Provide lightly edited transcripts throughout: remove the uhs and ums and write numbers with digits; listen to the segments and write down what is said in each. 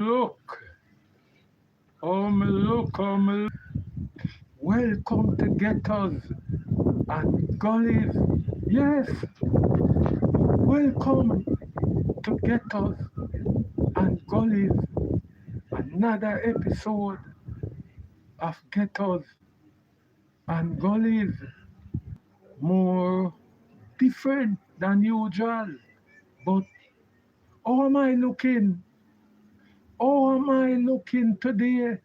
Look, look. Welcome to ghettos and gullies. Yes, welcome to ghettos and gullies. Another episode of ghettos and gullies. More different than usual. But how am I looking? How am I looking today?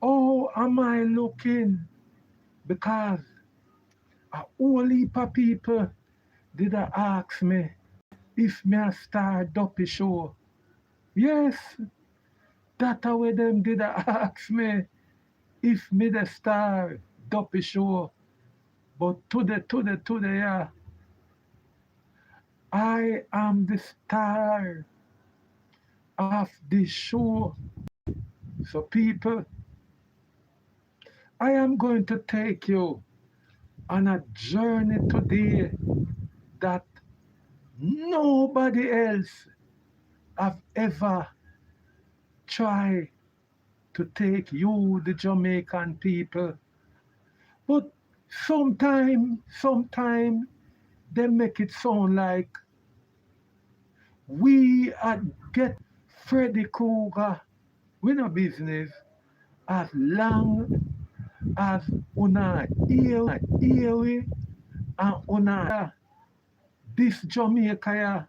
How am I looking? Because a whole heap of people did ask me if me a start Duppy show. Yes, that way them did ask me if me the star Duppy show. But today, yeah, I am the star of this show. So people, I am going to take you on a journey today that nobody else have ever tried to take you, the Jamaican people. But sometime they make it sound like we get Freddy Krueger. We no business as long as una hear we and una this Jamaica, yeah,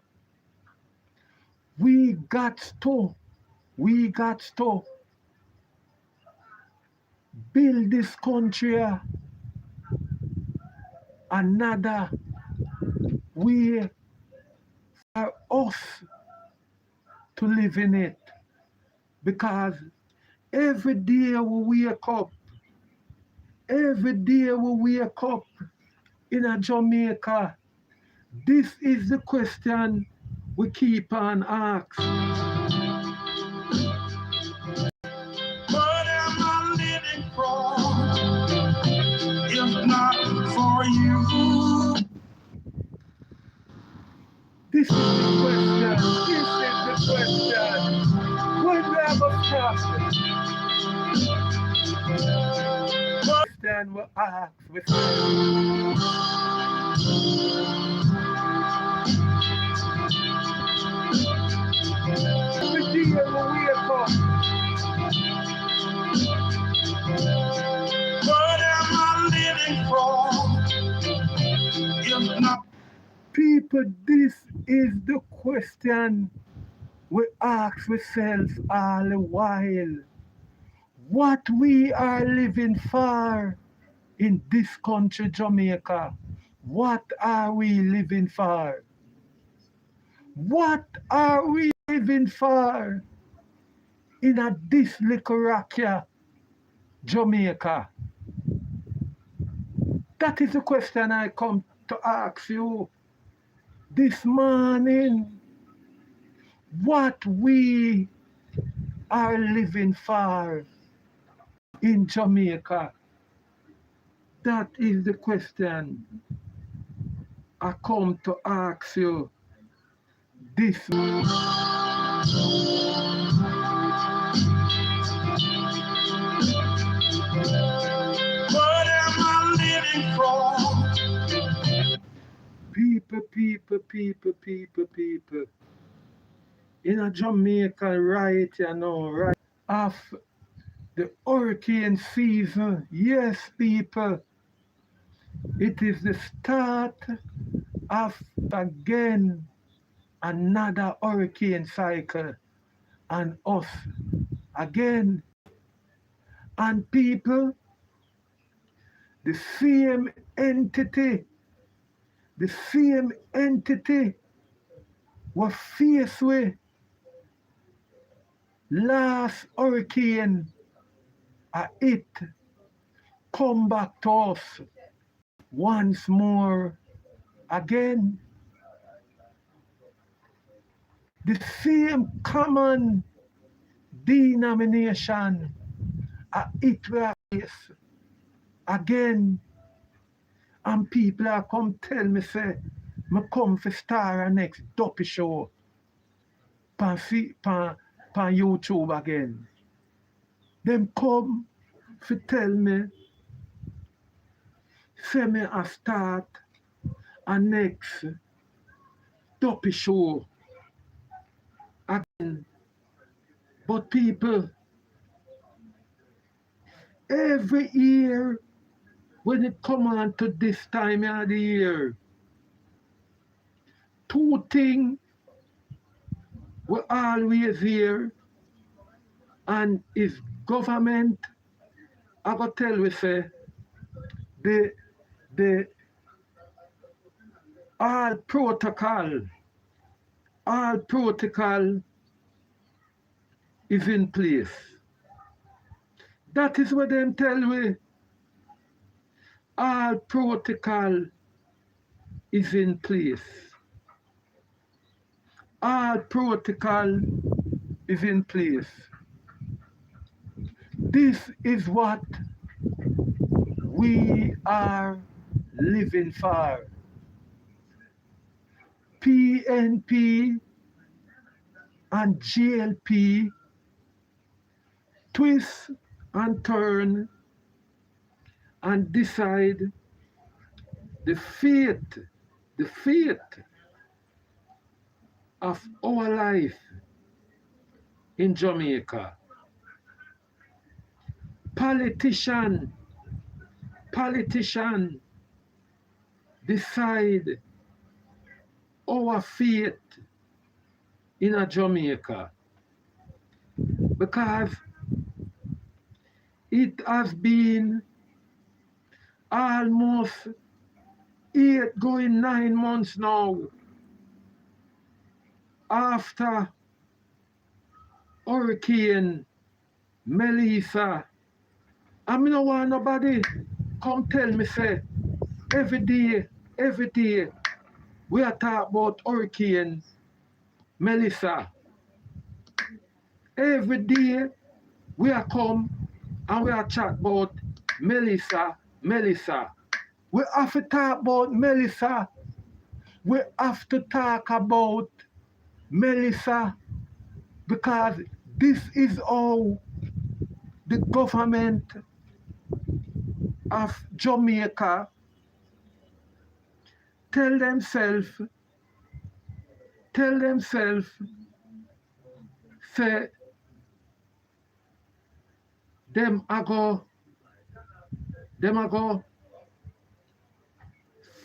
we got to build this country another way for us to live in it. Because every day we wake up in a Jamaica, this is the question we keep on asking. What am I living for if not for you? This is the question. When we have a problem, then we ask, we say, every day we wake up, what am I living for if not? People, this is the question we ask ourselves all the while. What we are living for in this country, Jamaica? What are we living for? What are we living for in this little rock here, Jamaica? That is the question I come to ask you this morning. What we are living for in Jamaica? That is the question I come to ask you this morning. What am I living for? People. In a Jamaica right now, right of the hurricane season. Yes, people, it is the start of again another hurricane cycle and us again. And people, the same entity was faced with last hurricane, it come back to us once more again. The same common denomination, it will face again. And people are come tell me, say, me come for star next Duppy show. Pan on YouTube again. Them come to tell me, say me a start a next dopey show again. But people, every year when it come on to this time of the year, two things were always here, and is government. I go tell we say the the all protocol, all protocol is in place. That is what them tell we. All protocol is in place. All protocol is in place. This is what we are living for. PNP and JLP twist and turn and decide the fate of our life in Jamaica. Politician decide our fate in a Jamaica, because it has been almost 8 going 9 months now after Hurricane Melissa. I mean, no want nobody come tell me say every day we are talking about Hurricane Melissa. Every day we are come and we are chat about Melissa. We have to talk about Melissa. We have to talk about Melissa, because this is how the government of Jamaica tell themselves, say them a go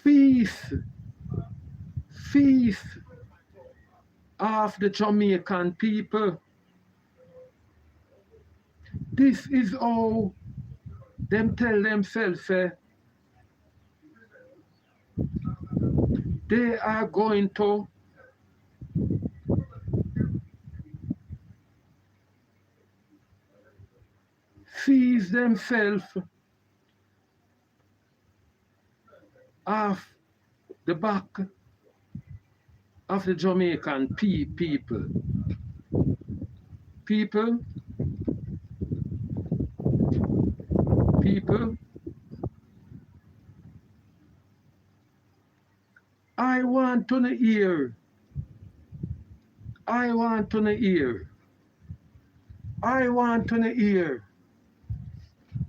feast of the Jamaican people. This is how them tell themselves they are going to seize themselves of the back of the Jamaican people. People, I want to hear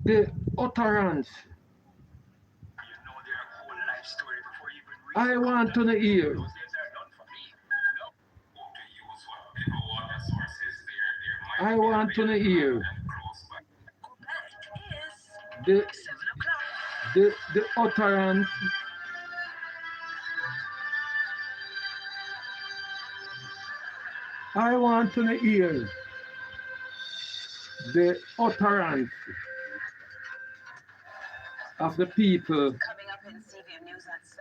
the utterance. I want to hear. I want to hear the utterance. I want to hear the utterance of the people. Coming up in CVM News at 7,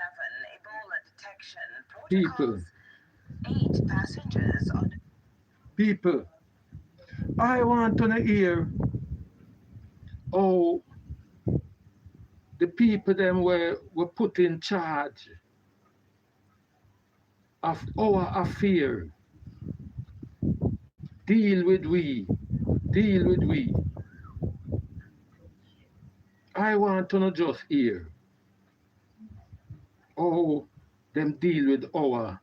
Ebola detection People. protocols. 8 passengers on. People. I want to hear how the people them were put in charge of our affair. Deal with we. I want to not just hear how them deal with our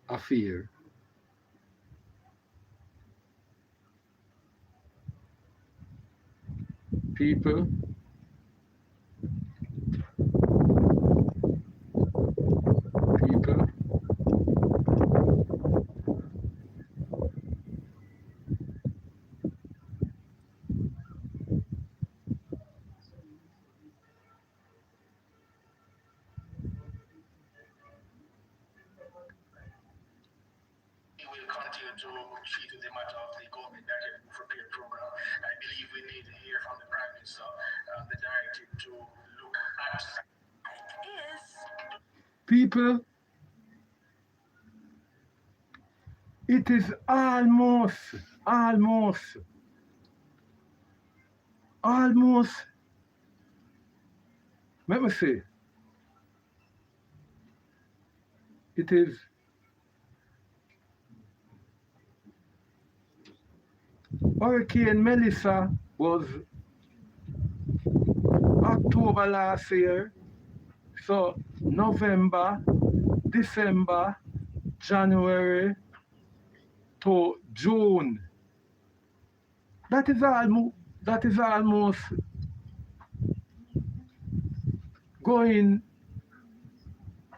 affair. People, people, We will continue to treat the matter of the government direct move repair program. I believe we need to hear from the Prime Minister the directive to look at. people, it is almost, let me see, it is Hurricane Melissa was October last year, so November, December, January to June. That is almost going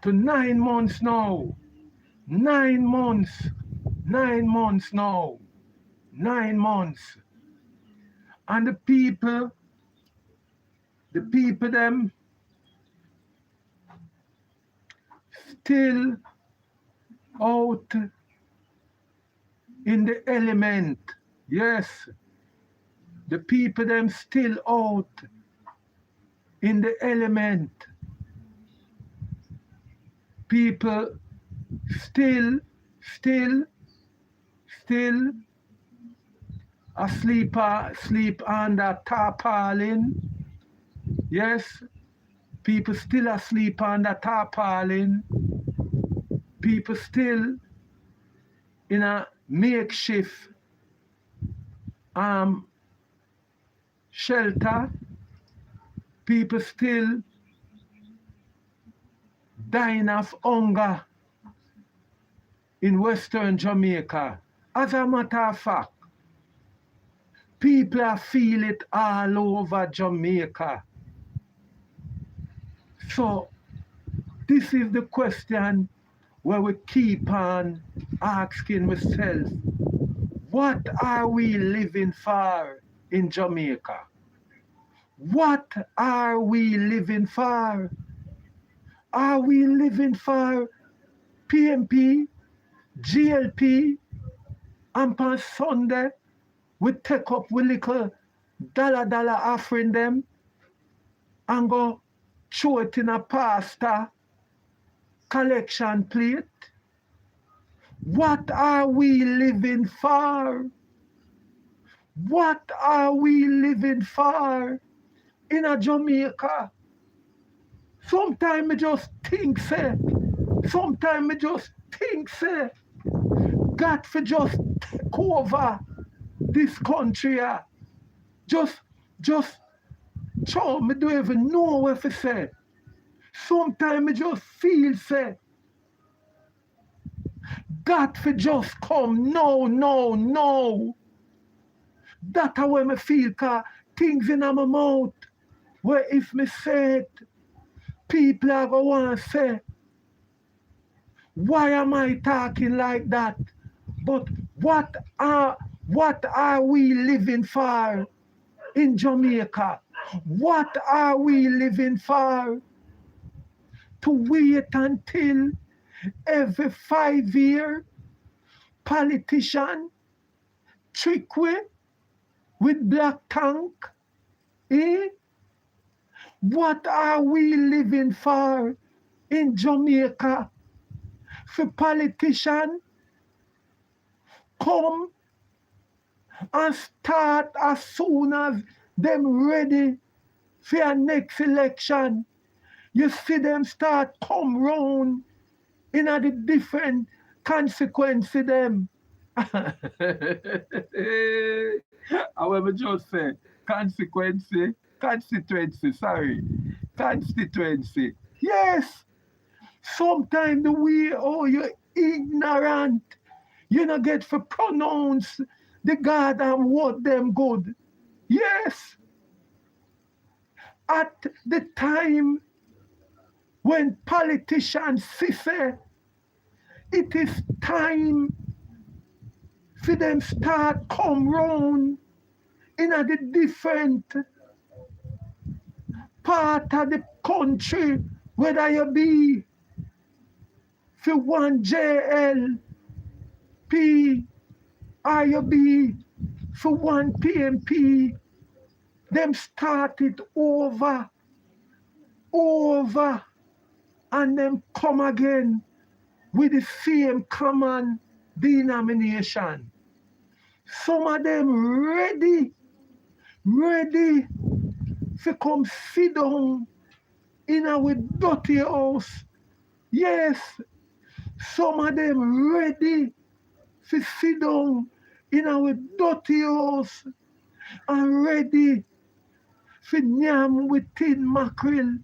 to 9 months now. 9 months. 9 months now. 9 months. And the people them still out in the element. Yes. The people them still out in the element. People still asleep under tarpaulin. Yes, people still asleep under tarpaulin. People still in a makeshift shelter. People still dying of hunger in Western Jamaica. As a matter of fact, people feel it all over Jamaica. So this is the question where we keep on asking ourselves, what are we living for in Jamaica? What are we living for? Are we living for PNP, GLP, and on Sunday we take up we little dollar offering them and go throw it in a pasta collection plate? What are we living for? What are we living for in a Jamaica? Sometimes I just think, say, God for just take over this country. Just, me don't even know what to say. Sometimes I just feel, say, God for just come, no. That's how I feel, cause things in my mouth, where if me say it, people are going to want to say, why am I talking like that? But what are we living for in Jamaica? What are we living for? To wait until every 5 year politician trick with black tank? Eh? What are we living for in Jamaica? For politicians come and start as soon as them ready for a next election. You see them start come round in the different consequences them. I will just say constituency. Yes. Sometimes the way you're ignorant, you not get to pronounce the God and what them good. Yes. At the time when politicians say it is time for them start come round in a the different part of the country, whether you be for one JLP or you be for one PNP, them started over, and them come again with the same common denomination. Some of them ready to come sit down in our dirty house. Yes, some of them ready to sit down in our dirty house and ready for yam with tin mackerel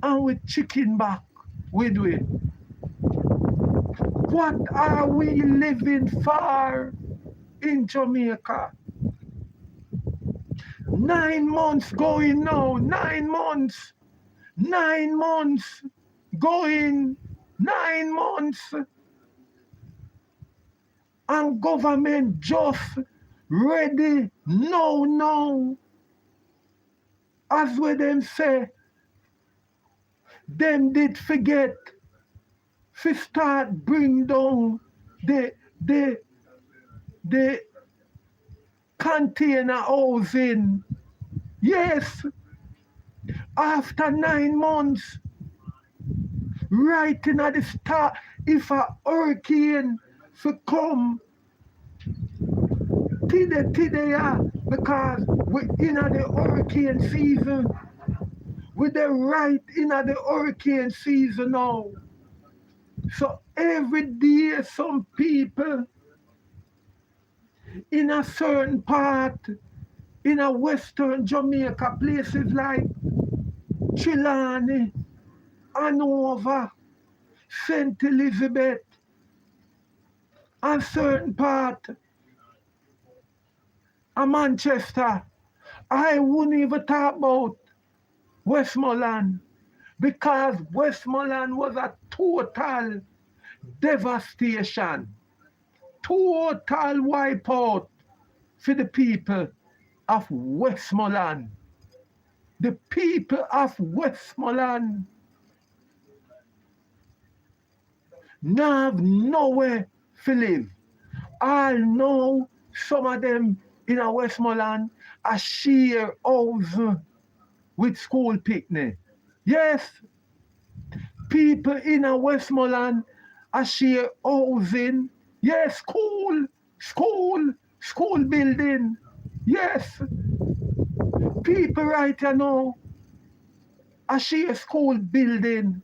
and with chicken back with we. What are we living for in Jamaica? 9 months going now, 9 months. 9 months going, 9 months. And government just ready now. As we them say, them did forget to start bring down the container housing. Yes, after 9 months, right in at the start, if a hurricane to come today, because we're in the hurricane season. We're right in the hurricane season now. So every day some people in a certain part, in a western Jamaica, places like Trelawney, Hanover, St. Elizabeth, and certain part of Manchester. I wouldn't even talk about Westmoreland, because Westmoreland was a total devastation, total wipeout for the people of Westmoreland. The people of Westmoreland now have nowhere to live. I know some of them in a Westmoreland are share house with school picnic. Yes, people in a Westmoreland are share housing. Yes, school building. Yes, people right now are share school building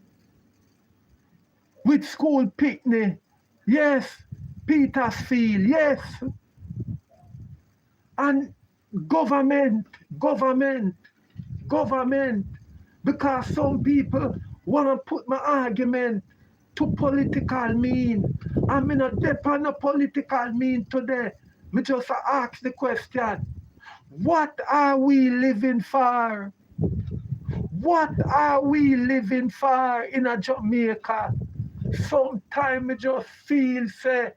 with school picnic. Yes, Petersfield. Yes, and government, because some people want to put my argument to political mean. I'm not depend on political mean today. Me just ask the question, what are we living for? What are we living for in a Jamaica? Sometimes me just feel say,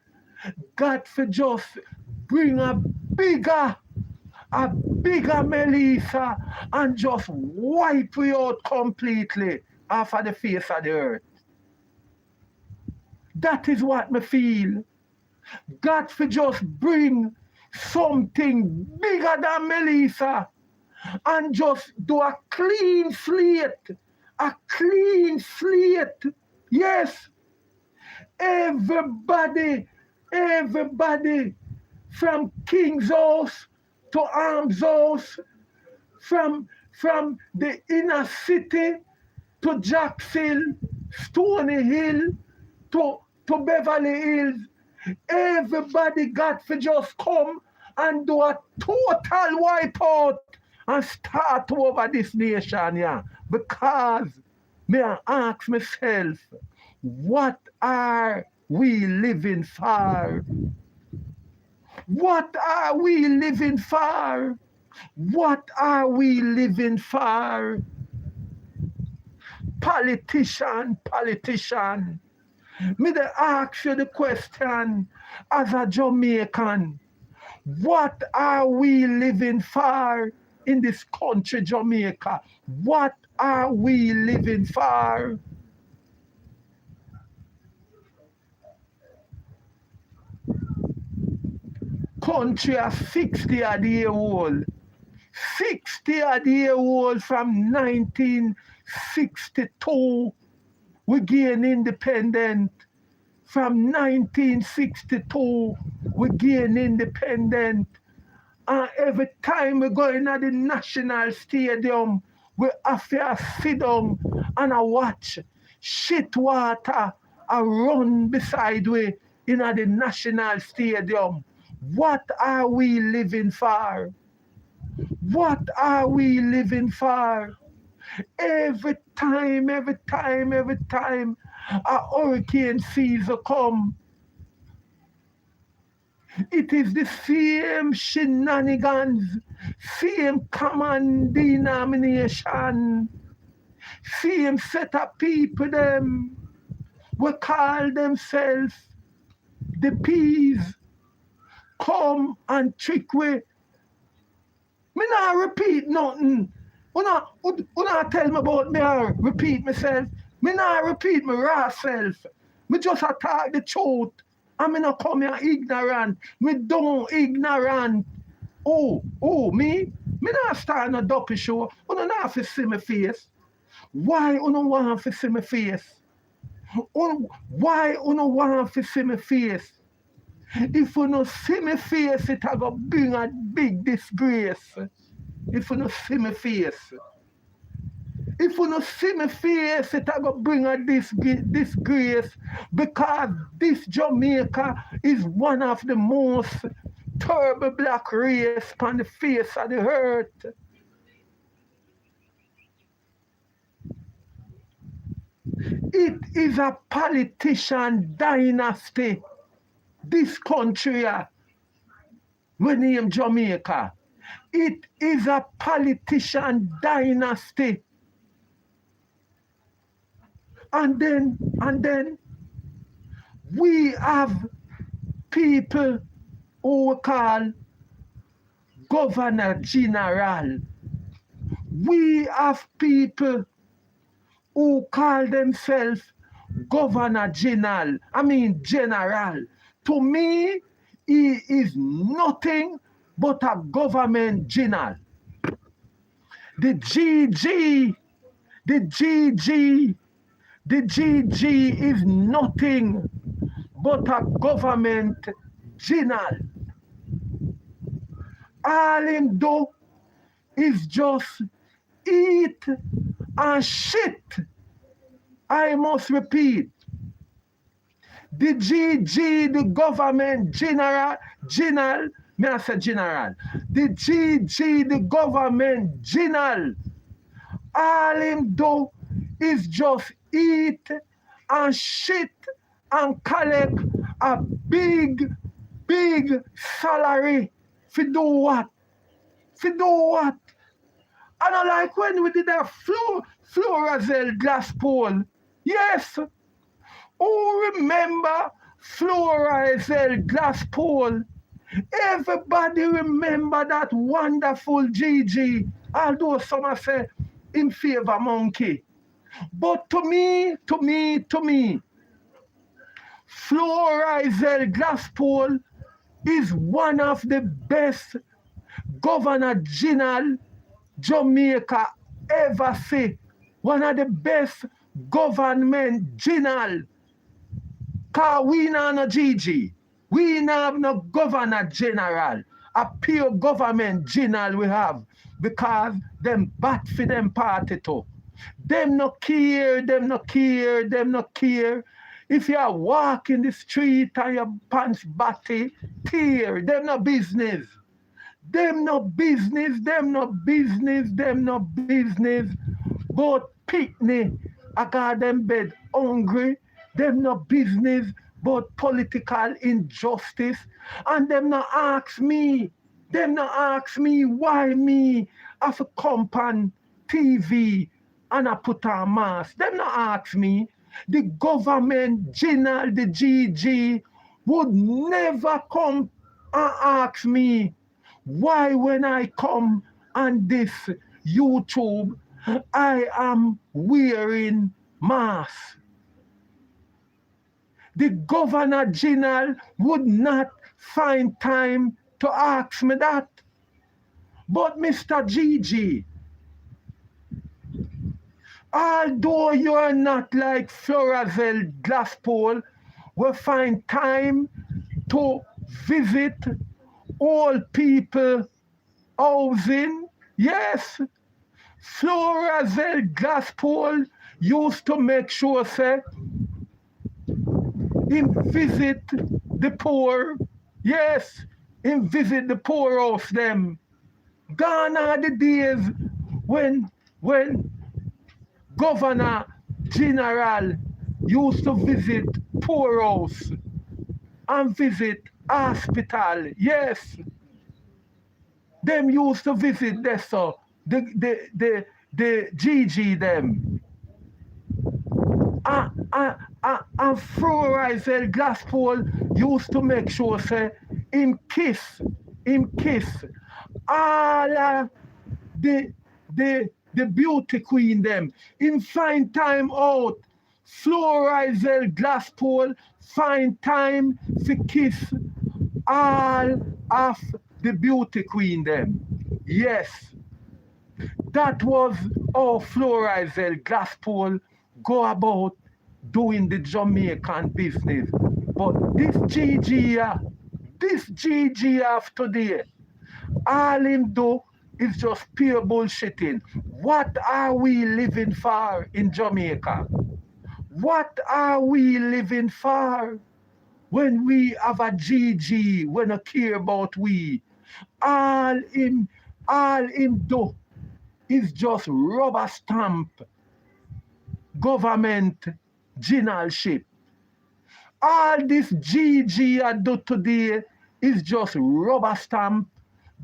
God for just bring a bigger Melissa and just wipe you out completely off of the face of the earth. That is what me feel. God for just bring something bigger than Melissa and just do a clean slate. A clean slate. Yes. Everybody from King's House to Arms House, from the inner city to Jacksonville, Stony Hill to Beverly Hills. Everybody got to just come and do a total wipeout and start over this nation, yeah. Because me I ask myself, what are we living for? What are we living for? What are we living for? politician. Me dey ask you the question as a Jamaican. What are we living for in this country, Jamaica? What are we living for? Country are 60 a year old. 60 a year old from 1962. We gain independent. From 1962, we gain independent. And every time we go in at the National Stadium, we have to sit down and watch shit water run beside we in at the National Stadium. What are we living for? What are we living for? Every time a hurricane season come, it is the same shenanigans, same common denomination, same set of people them. We call themselves the peas. Come and trick we. Me not repeat nothing. Una tell me about me or repeat myself. Me not repeat my raw self. Me just attack the truth. And me not come here ignorant. Me don't ignorant. Oh, me? Me not start no dopey show. Una not have to see my face. Why una want to see my face? Why una want to see my face? If you no see my face, it a go bring a big disgrace. If you no see my face. If you no see my face, it a go bring a disgrace because this Jamaica is one of the most terrible black race on the face of the earth. It is a politician dynasty. This country, we name Jamaica. It is a politician dynasty. And then we have people who we call Governor General. We have people who call themselves Governor General. General. To me, he is nothing but a government general. The GG is nothing but a government general. All him do is just eat and shit. I must repeat. The GG, the government general, may I say general? The GG, the government general, all him do is just eat and shit and collect a big salary. For do what? I don't like when we did a fluorescent glass pole. Yes. Who remember fluorescent glass pole? Everybody remember that wonderful GG. Although some say in favor monkey. But to me, fluorescent glass pole is one of the best Governor General Jamaica ever see. One of the best government general. Because we not no GG. We not have no Governor General. A pure government general we have. Because them bat for them party too. Them no care. If you walk in the street and your pants batty, tear. Them no business. But picnic, I got them bed hungry. Them no business but political injustice. And them no ask me why me have to come on TV and I put on mask. Them not ask me. The government, general, the GG, would never come and ask me why when I come on this YouTube, I am wearing mask. The governor general would not find time to ask me that. But Mr. GG, although you are not like Florazel Glasspool, will find time to visit all people housing. Yes, Florazel Glasspool used to make sure, say, him visit the poor. Yes, him visit the poor house them. Gone are the days when Governor General used to visit poor house and visit hospital. Yes, them used to visit there, so the GG them. And Florizel Glasspool used to make sure, say, him kiss all the beauty queen them. Him find time out. Florizel Glasspool find time to kiss all of the beauty queen them. Yes, that was how Florizel Glasspool go about doing the Jamaican business. But this GG of today, all him do is just pure bullshitting. What are we living for in Jamaica? What are we living for when we have a GG, when I care about we? All him do is just rubber stamp government generalship. All this GG I do today is just rubber stamp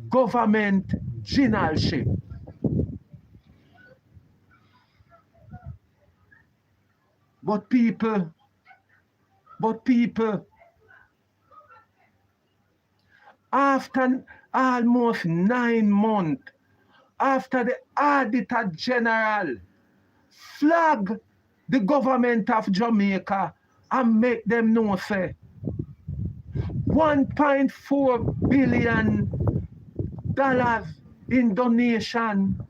government generalship. But people, after almost 9 months, after the Auditor General flag the government of Jamaica and make them know, say, $1.4 billion in donation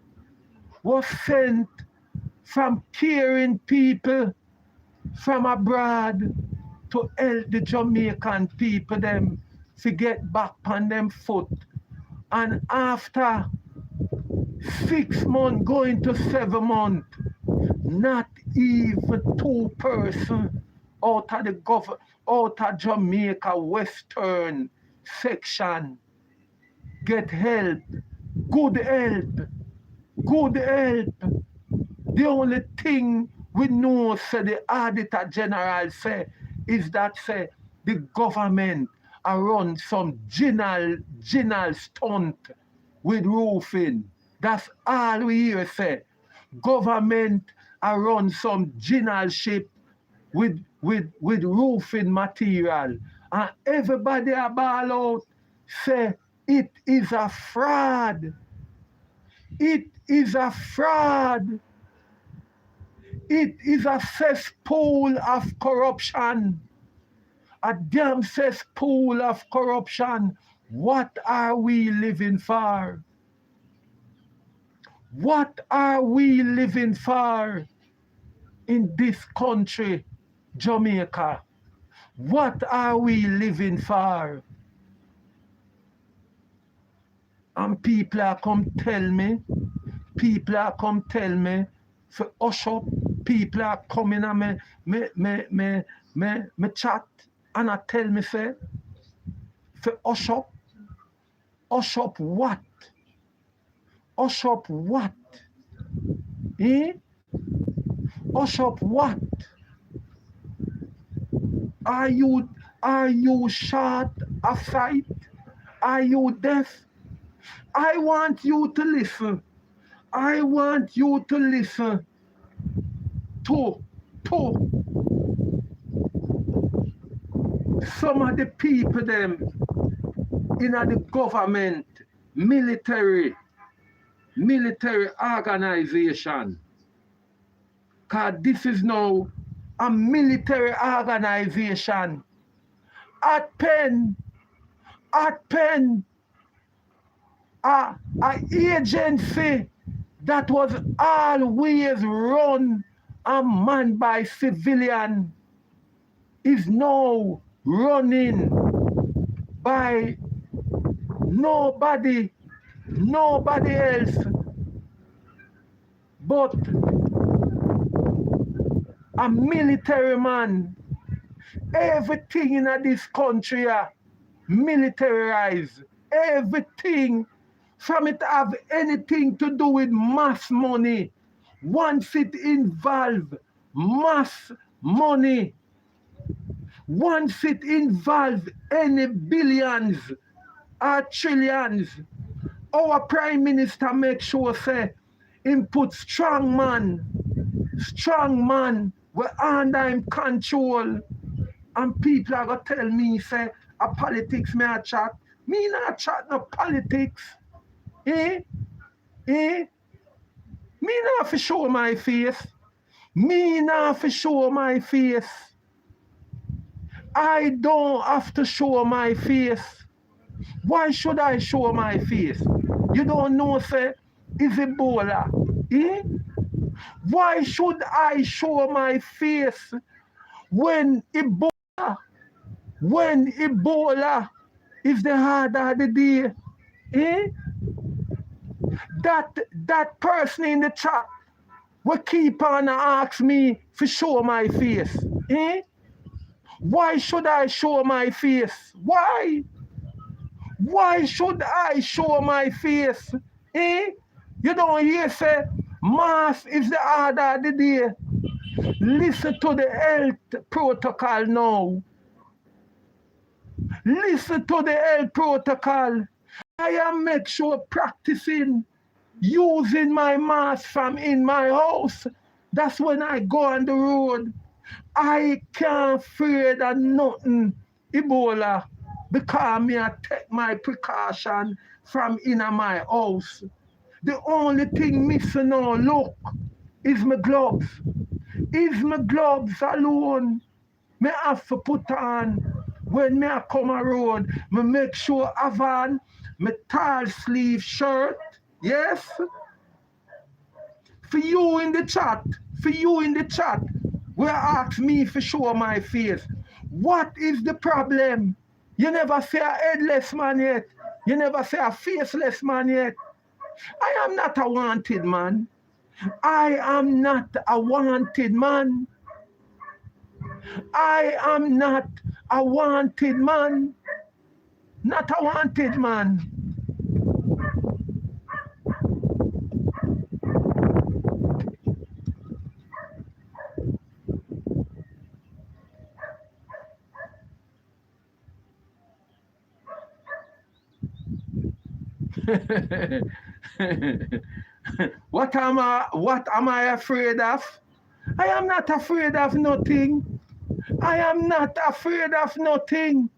was sent from caring people from abroad to help the Jamaican people them to get back on them foot. And after 6 months going to 7 months, not even 2 persons out of Jamaica Western section get help. Good help. The only thing we know, say, the Auditor General say, is that, say, the government run some general stunt with roofing. That's all we hear, say. Government run some generalship with roofing material. And everybody ball out, say, it is a fraud. It is a fraud. It is a cesspool of corruption. A damn cesspool of corruption. What are we living for? What are we living for in this country, Jamaica? What are we living for? And people are come tell me, for hush up, people are coming and me chat and I tell me, say, for hush up what? Hush up what? Eh? Hush up what? Are you short of sight? Are you deaf? I want you to listen. I want you to listen to some of the people them in the government, military organization. Because this is now a military organization. At Penn, a agency that was always run and manned by civilian is now running by nobody else but a military man. Everything in this country militarized. Everything from it have anything to do with mass money. Once it involve mass money, once it involve any billions or trillions, our Prime Minister make sure say him put strong man we under him control. And people are gonna tell me say a politics me a chat. Me not chat no politics. Me not for show my face. Me not for show my face. I don't have to show my face. Why should I show my face? You don't know, say, is Ebola. Why should I show my face when Ebola is the heart of the day? That person in the chat will keep on ask me to show my face. Why should I show my face? Why? Why should I show my face? You don't hear say mass is the order of the day. Listen to the health protocol now. Listen to the health protocol. I am make sure practicing using my mask from in my house. That's when I go on the road. I can't afraid of nothing Ebola because me I take my precaution from in my house. The only thing missing now, look, is my gloves. Is my gloves alone. Me have to put on when me I come a road. Me make sure I have on my tall sleeve shirt. Yes? For you in the chat, will ask me for show my face. What is the problem? You never say a headless man yet. You never say a faceless man yet. I am not a wanted man. I am not a wanted man. I am not a wanted man. Not a wanted man. What am I afraid of? I am not afraid of nothing. I am not afraid of nothing.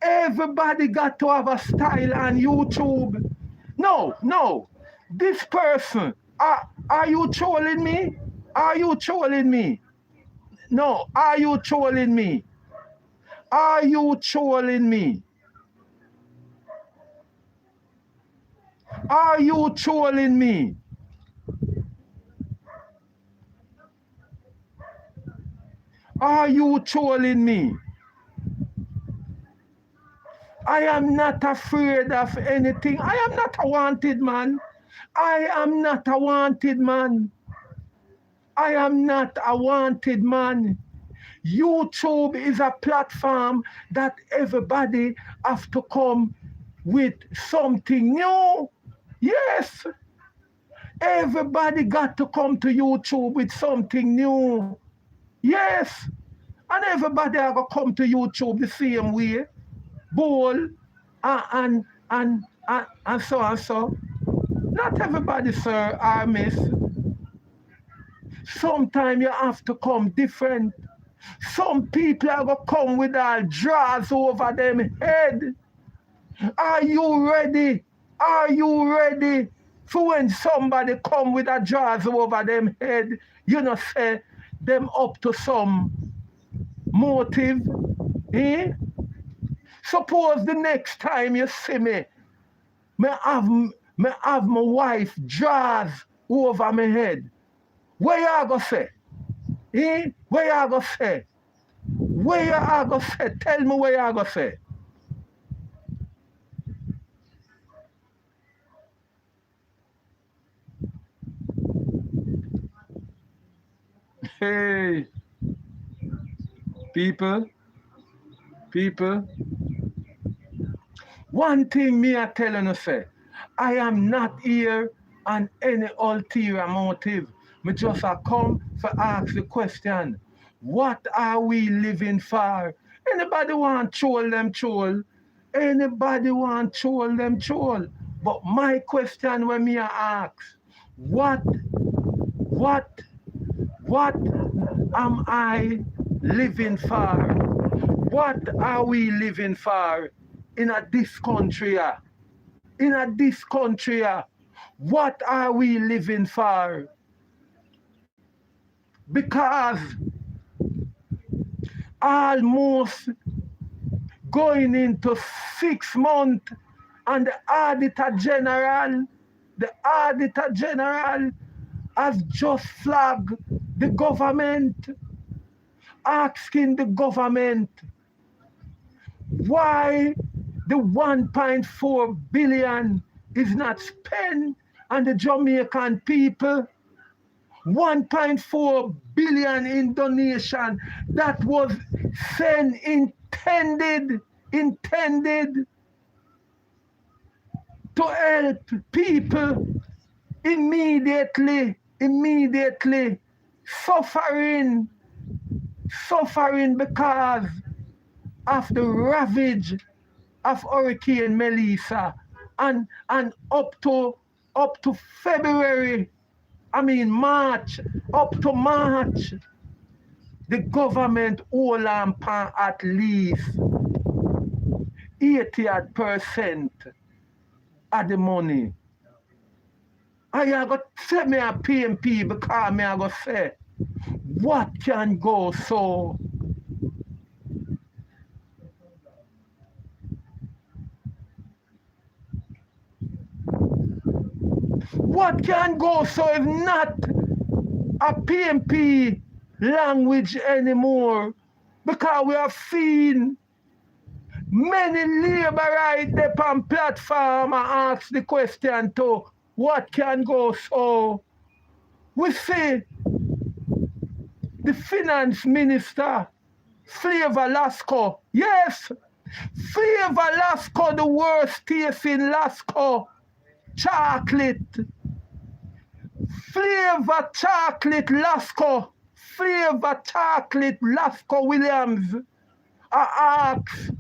Everybody got to have a style on YouTube. No. This person, are you trolling me? Are you trolling me? No, are you trolling me? Are you trolling me? Are you trolling me? Are you trolling me? I am not afraid of anything. I am not a wanted man. I am not a wanted man. I am not a wanted man. YouTube is a platform that everybody have to come with something new. Yes. Everybody got to come to YouTube with something new. Yes. And everybody have to come to YouTube the same way. Bowl and so and so. Not everybody, sir, or miss. Sometimes you have to come different. Some people are going to come with all drawers over them head. Are you ready? Are you ready for when somebody come with a drawers over them head? You know, say them up to some motive. Eh? Suppose the next time you see me have my wife drawers over my head. Where you going to say? Eh? Where you going to say? Where you going to say? Tell me where you going to say. Hey, people, one thing me I telling you say, I am not here on any ulterior motive. Me just a come for ask the question, what are we living for? Anybody want troll them troll? Anybody want troll them troll? But my question when me I ask, what am I living for? What are we living for in this country? In this country, what are we living for? Because almost going into 6 months and the Auditor General has just flagged the government, asking the government why the 1.4 billion is not spent on the Jamaican people. 1.4 billion in donation that was sent intended to help people immediately suffering because of the ravage of Hurricane Melissa and up to February, March, up to March, the government hold on at least 80% of the money. I got to say me a PNP because I got to say, what can go so? What can go so if not a PNP language anymore? Because we have seen many laborites on platform and ask the question to what can go so. We see the finance minister, Flavor Lasco. Yes, Flavor Lasco, the worst taste in Lasco. Chocolate. Flavor chocolate Lasco. Flavor chocolate Lasco Williams. I ask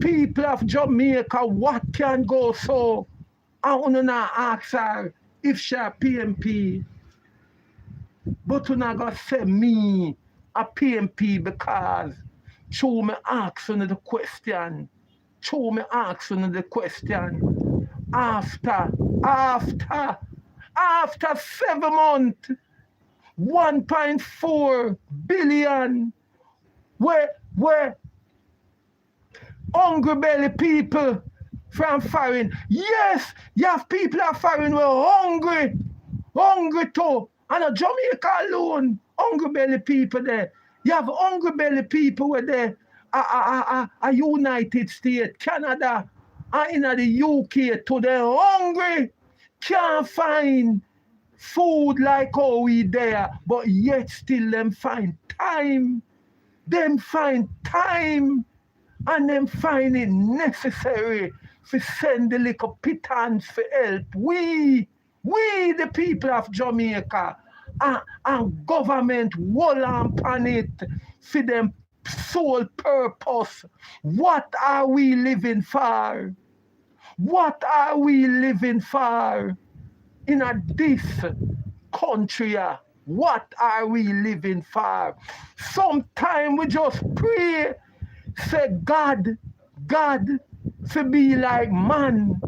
people of Jamaica what can go so. I want to ask her if she a PNP. But you not gonna say me a PNP because show me ask you the question. Show me ask you the question. After 7 months, 1.4 billion where hungry belly people from foreign. Yes, you have people are foreign who are hungry too. And a Jamaica alone, hungry belly people there. You have hungry belly people where there a United States, Canada, and in the UK too. They're hungry, can't find food like how we there, but yet still them find time. Them find time and them find it necessary to send the little pittance for help. We, the people of Jamaica, and government hold on it for them sole purpose. What are we living for? What are we living for in this country? What are we living for? Sometimes we just pray, say God, to be like man.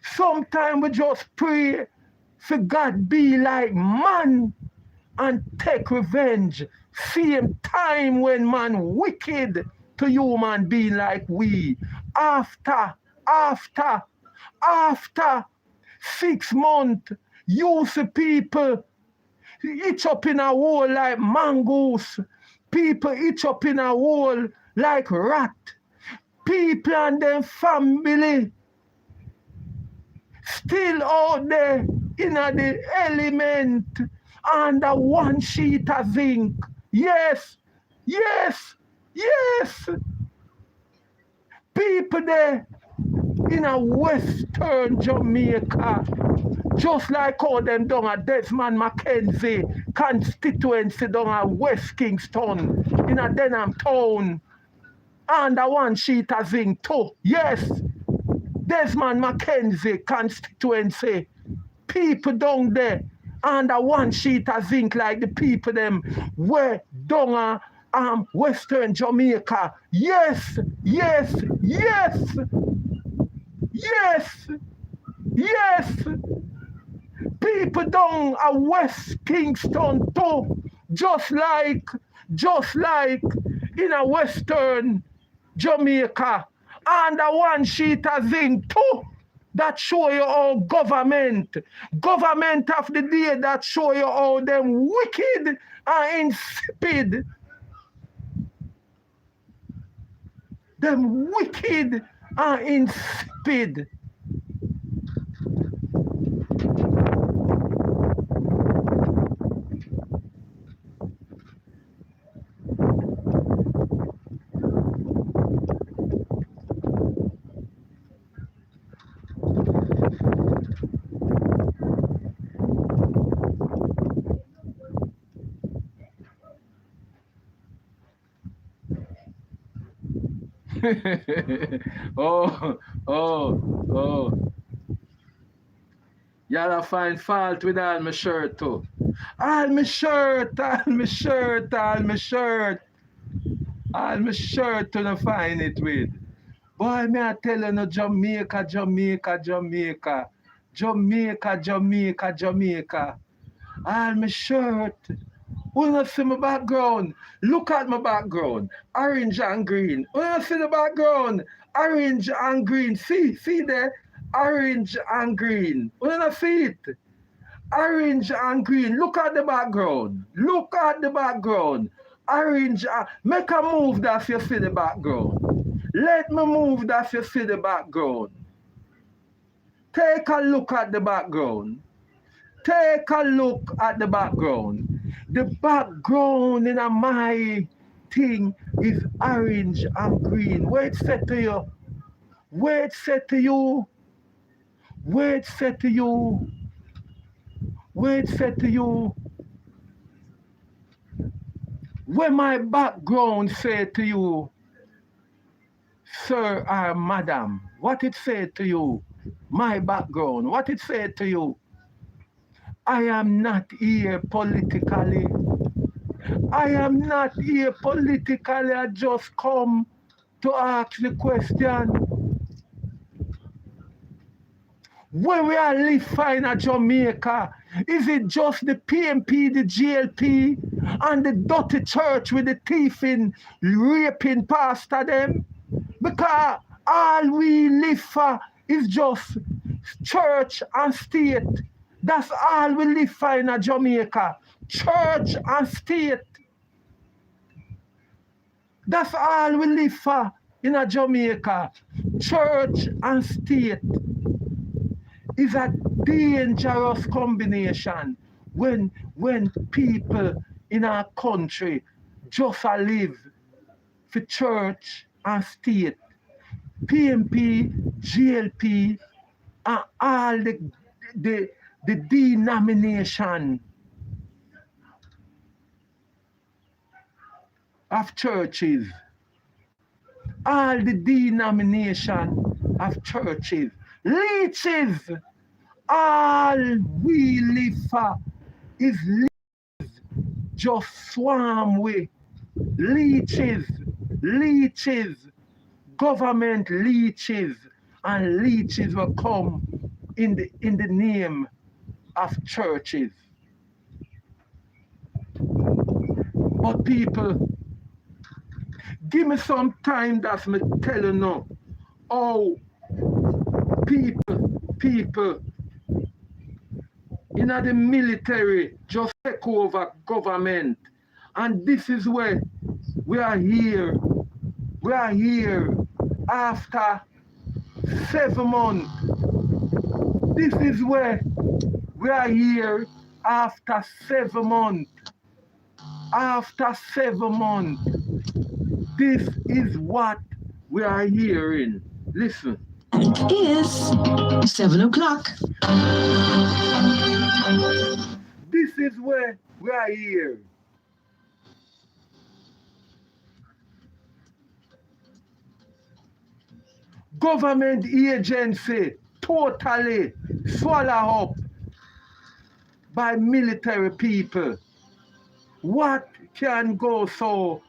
Sometimes we just pray for God be like man and take revenge. Same time when man wicked to human being like we. After 6 months, you see people each up in a hole like mongoose. People each up in a hole like rat. People and their family still out there in the element under one sheet of zinc. Yes. People there in a western Jamaica, just like all them down at Desmond Mackenzie constituency down at West Kingston, in a Denham town, under one sheet of zinc too. Yes, Desmond Mackenzie constituency, people down there under one sheet of zinc like the people them where down Western Jamaica. Yes. People down at West Kingston too, just like in a Western Jamaica, under one sheet of zinc too. That show you how government of the day, that show you how them wicked and insipid. Them wicked and insipid. oh. Y'all find fault with all my shirt too. All my shirt to no find it with. Boy, me I tell you no Jamaica. All my shirt. You not see my background. Look at my background. Orange and green. You not see the background. Orange and green. See there? Orange and green. You not see it? Orange and green. Look at the background. Orange. Make a move that you see the background. Let me move that you see the background. Take a look at the background. The background in my thing is orange and green. Where it said to you? Where my background say to you, sir or madam? What it say to you? My background. What it say to you? I am not here politically. I just come to ask the question. When we are live fine at Jamaica, is it just the PNP, the GLP, and the dirty church with the thieving, raping pastor them? Because all we live for is just church and state. That's all we live for in Jamaica. Church and state. That's all we live for in Jamaica. Church and state. Is a dangerous combination when people in our country just live for church and state. PNP, GLP, and all the denomination of churches. All the denomination of churches. Leeches. All we live for His just swarm with leeches, government leeches, and leeches will come in the name of churches. But people, give me some time, that's me telling you how people in the military just take over government. And this is where we are here. We are here after 7 months. This is where we are here after 7 months. After 7 months. This is what we are hearing. Listen. It is 7 o'clock. This is where we are here. Government agency totally swallowed up by military people. What can go so?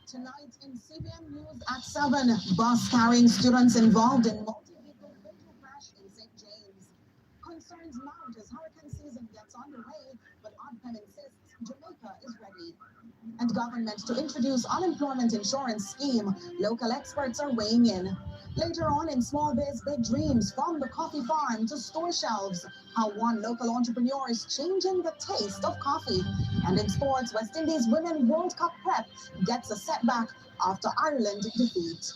Tonight in CBN News at 7, bus carrying students involved in multi-vehicle fatal crash in St. James. Concerns mount as hurricane season gets underway, but ODPEM insists Jamaica is ready. And government to introduce unemployment insurance scheme, local experts are weighing in. Later on in Small Biz Big Dreams, from the coffee farm to store shelves, how one local entrepreneur is changing the taste of coffee. And in sports, West Indies Women World Cup prep gets a setback after Ireland defeat.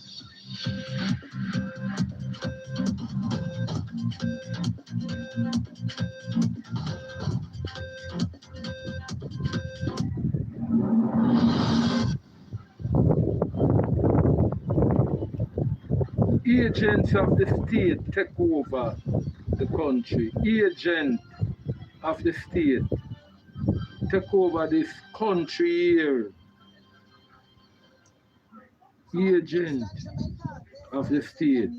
Agents of the state take over the country. Agent of the state take over this country here. Agent of the state.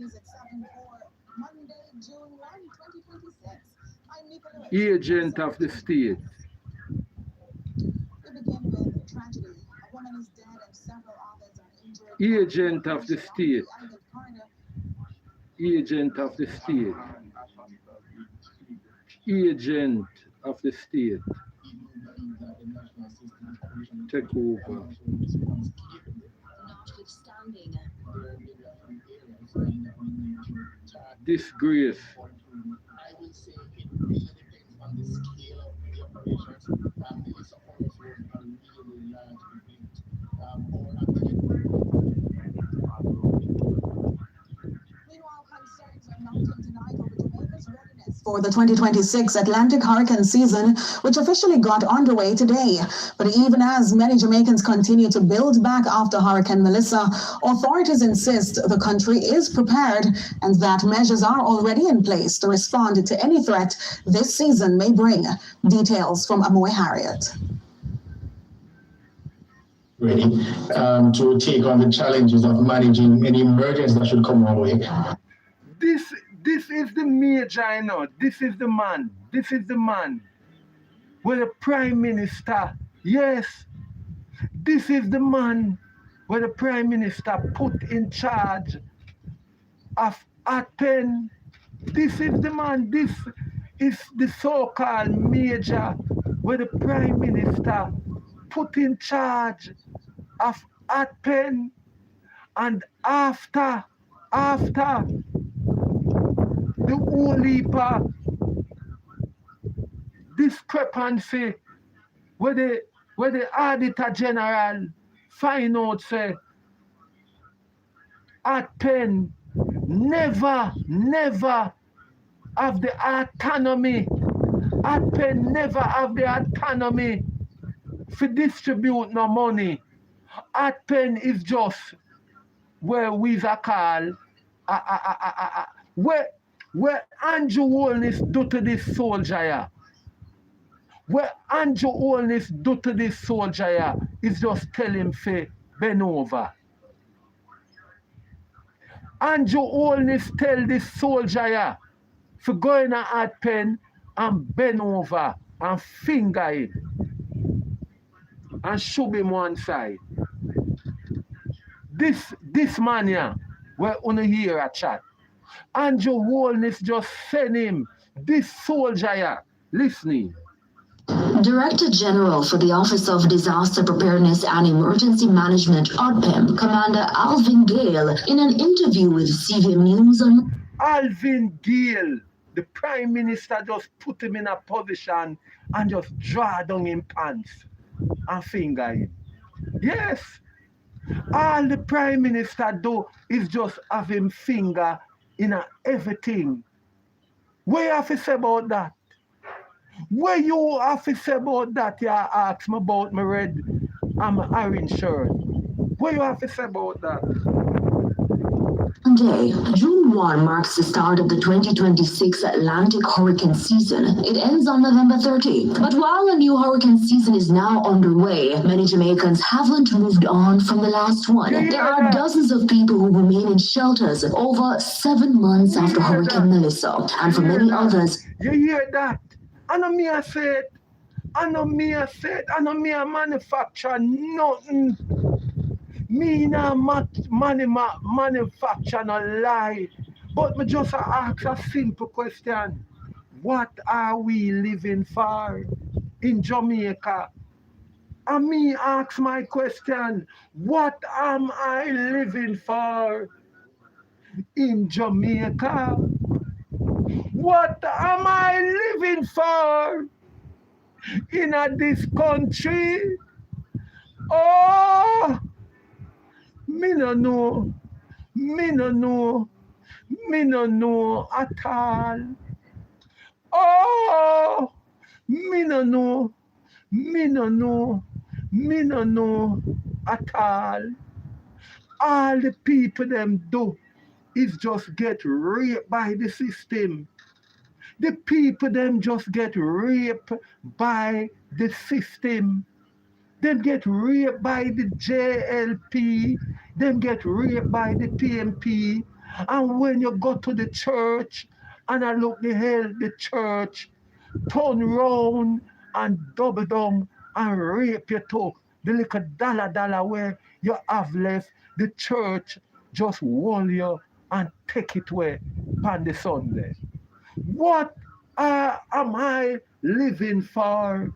Agent of the state. We begin with a tragedy. A woman is dead and several others are injured. Agent of the state. Agent of the state. Agent of the state. Take over. Disgrace. I will say it really depends on the scale of the operations. The supporters were a really large Meanwhile, concerns are mounting tonight over Jamaica's readiness for the 2026 Atlantic hurricane season, which officially got underway today. But even as many Jamaicans continue to build back after Hurricane Melissa, authorities insist the country is prepared and that measures are already in place to respond to any threat this season may bring. Details from Amoy Harriet. Ready to take on the challenges of managing any emergency that should come our way. This is the major, I know. This is the man. This is the man. Where the Prime Minister, yes, this is the man where the Prime Minister put in charge of ATPEN. This is the man. This is the so-called major where the Prime Minister put in charge of ATPEN. And after the whole heap of discrepancy where the Auditor General find out say ATPEN never have the autonomy. ATPEN never have the autonomy to distribute no money. ATPEN is just where we call where Andrew Holness do to this soldier here. What Andrew Holness do to this soldier here is just tell him to bend over. Andrew Holness tell this soldier here to go in a hard pen and bend over and finger him and shove him one side. This man here, where only hear a chat, Andrew Holness just send him, this soldier here, listening. Director General for the Office of Disaster Preparedness and Emergency Management, ODPEM, Commander Alvin Gale, in an interview with CVM News on... Alvin Gale, the Prime Minister just put him in a position and just draw down him pants and finger him. Yes, all the Prime Minister do is just have him finger in everything. What you have to say about that? What you have to say about that? You ask me about my red and my orange shirt. What you have to say about that? Monday, June 1 marks the start of the 2026 Atlantic hurricane season. It ends on November 30. But while a new hurricane season is now underway, many Jamaicans haven't moved on from the last one. There are dozens of people who remain in shelters over 7 months after Hurricane Melissa. And for many others... You hear that? I know me I said, I know me I said, I know me I manufacture nothing. Me not manufacture no lie. But me just ask a simple question. What are we living for in Jamaica? And me ask my question, what am I living for in Jamaica? What am I living for in this country? Oh, me no know, me no know, me no know at all. Oh, me no know, me no know, me no know at all. All the people them do is just get raped by the system. The people them just get raped by the system. Them get raped by the JLP. Them get raped by the PNP. And when you go to the church, and I look the church turn round and double down and rape you too. The little dollar where you have left, the church just wall you and take it away on the Sunday. What am I living for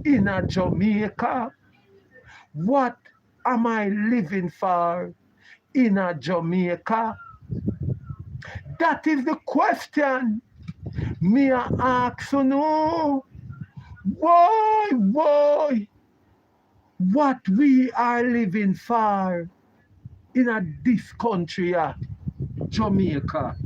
in a Jamaica? What am I living for in a Jamaica? That is the question me I ask you know. Why? What we are living for in this country, Jamaica.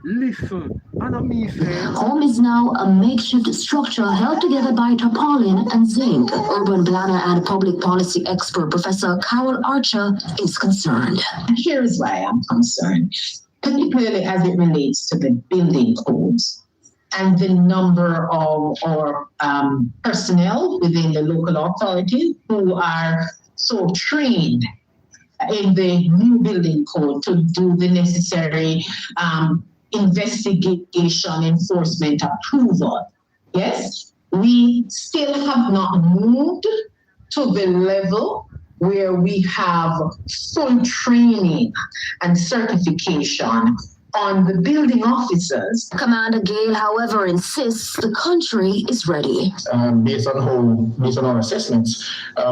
Listen, and me say... Home is now a makeshift structure held together by tarpaulin and zinc. Urban planner and public policy expert Professor Carol Archer is concerned. Here's why I'm concerned, particularly as it relates to the building codes and the number of our personnel within the local authority who are so trained in the new building code to do the necessary investigation, enforcement, approval. Yes, we still have not moved to the level where we have full training and certification on the building officers. Commander Gale, however, insists the country is ready. Based on our assessments,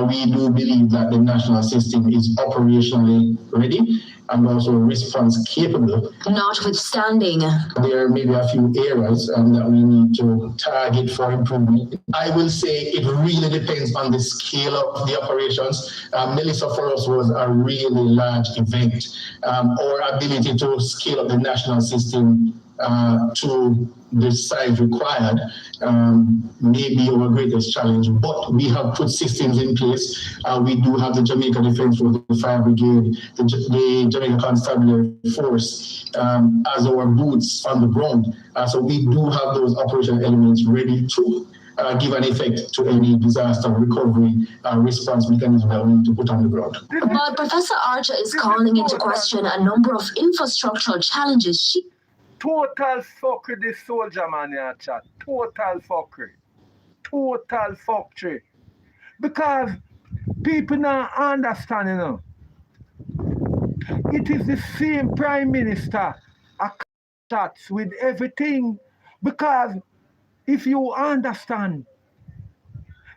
we do believe that the national system is operationally ready and also response capable. Notwithstanding, there may be a few areas that we need to target for improvement. I will say it really depends on the scale of the operations. Melissa for us was a really large event. Our ability to scale up the national system to the size required may be our greatest challenge, but we have put systems in place. We do have the Jamaica Defence Force, the Fire Brigade, the Jamaica Constabulary Force as our boots on the ground. So we do have those operational elements ready to give an effect to any disaster recovery response mechanism that we need to put on the ground. But Professor Archer is calling into question a number of infrastructural challenges. Total fuckery, this soldier man here, chat. Total fuckery. Total fuckery. Because people now understand, you know. It is the same Prime Minister chats with everything. Because if you understand,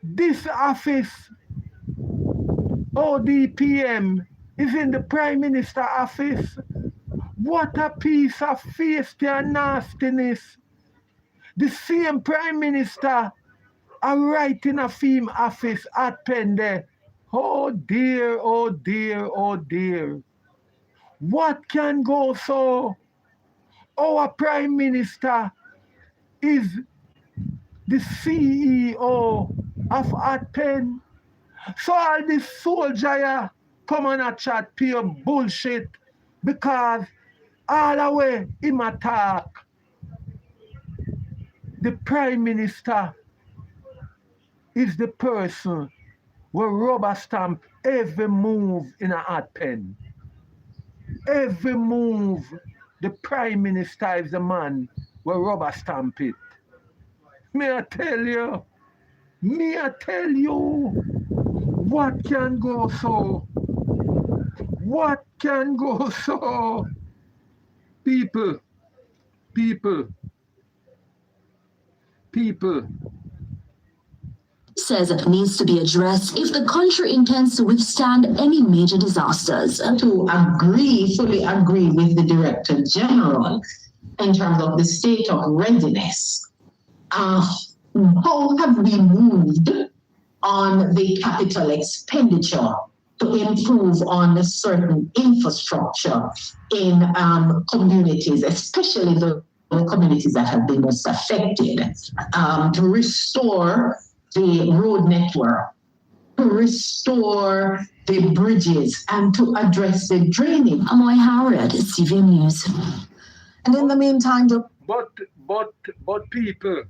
this office, ODPM, is in the Prime Minister office. What a piece of face and nastiness. The same Prime Minister are right in a film office at Penn there. Oh dear, oh dear, oh dear. What can go so? Our Prime Minister is the CEO of at Penn. So all this soldier here come on a chat pure bullshit because all the way him attack the Prime Minister is the person who rubber stamp every move in a hot pen. Every move, the Prime Minister is the man who rubber stamp it. May I tell you, what can go so? What can go so? People. Says it needs to be addressed if the country intends to withstand any major disasters. To fully agree with the Director General in terms of the state of readiness. How have we moved on the capital expenditure to improve on a certain infrastructure in communities, especially the communities that have been most affected, to restore the road network, to restore the bridges, and to address the drainage. Amoy Howard, CVM News. And in the meantime, But people,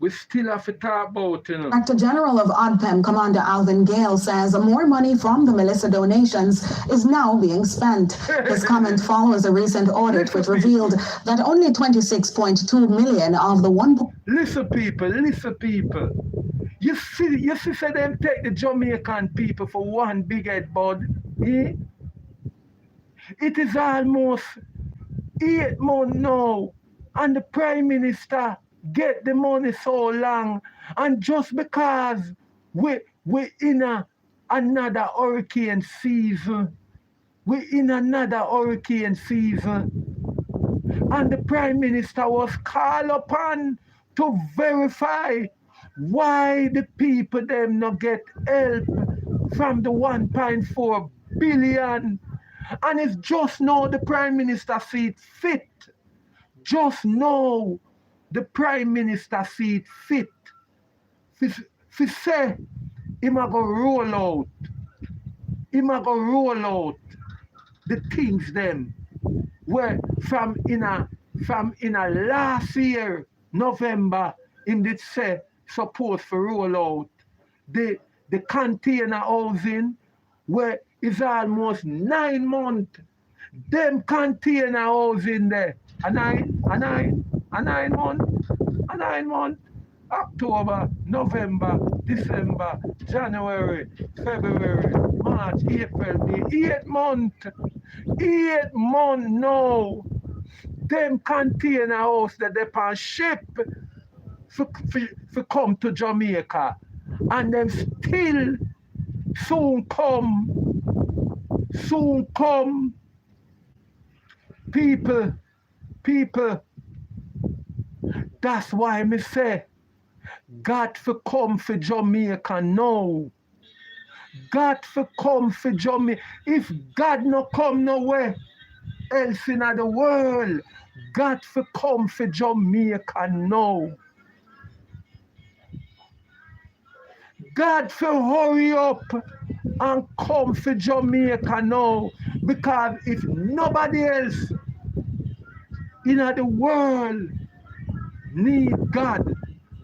we still have to talk about, you know. Director General of ODPEM, Commander Alvin Gale, says more money from the Melissa donations is now being spent. His comment follows a recent audit which revealed that only 26.2 million of the one. Listen, people. You see them take the Jamaican people for one big head bud. Eh? It is almost 8 months now, and the Prime Minister get the money so long, and just because we're in another hurricane season, and the Prime Minister was called upon to verify why the people them not get help from the 1.4 billion. And it's just now the Prime Minister see it fit. Just now the Prime Minister see it fit. Fi say him a go roll out the things them where from in a last year November him did say supposed to roll out the container housing where it's almost 9 months. Them container housing there. A nine month. October, November, December, January, February, March, April, May. 8 months. 8 months now. Them container house that they on ship for come to Jamaica. And them still soon come. People. That's why me say, God for come for Jamaica now. God for come for Jamaica. If God no come nowhere else in the world, God for come for Jamaica now. God for hurry up and come for Jamaica now. Because if nobody else in the world need God.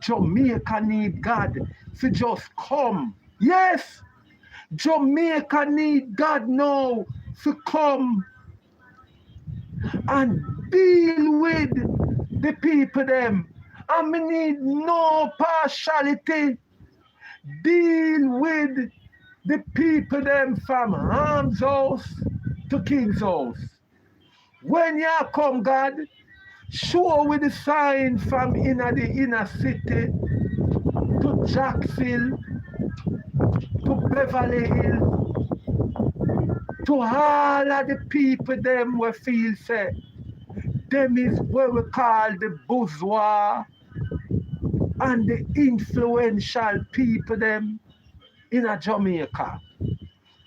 Jamaica need God to just come. Yes, Jamaica need God now to come and deal with the people them. And we need no partiality. Deal with the people them from Arms House to King's House. When you come, God, show with the sign from the inner city to Jacksonville, to Beverly Hills, to all of the people them we feel say, them is what we call the bourgeois and the influential people them in a Jamaica.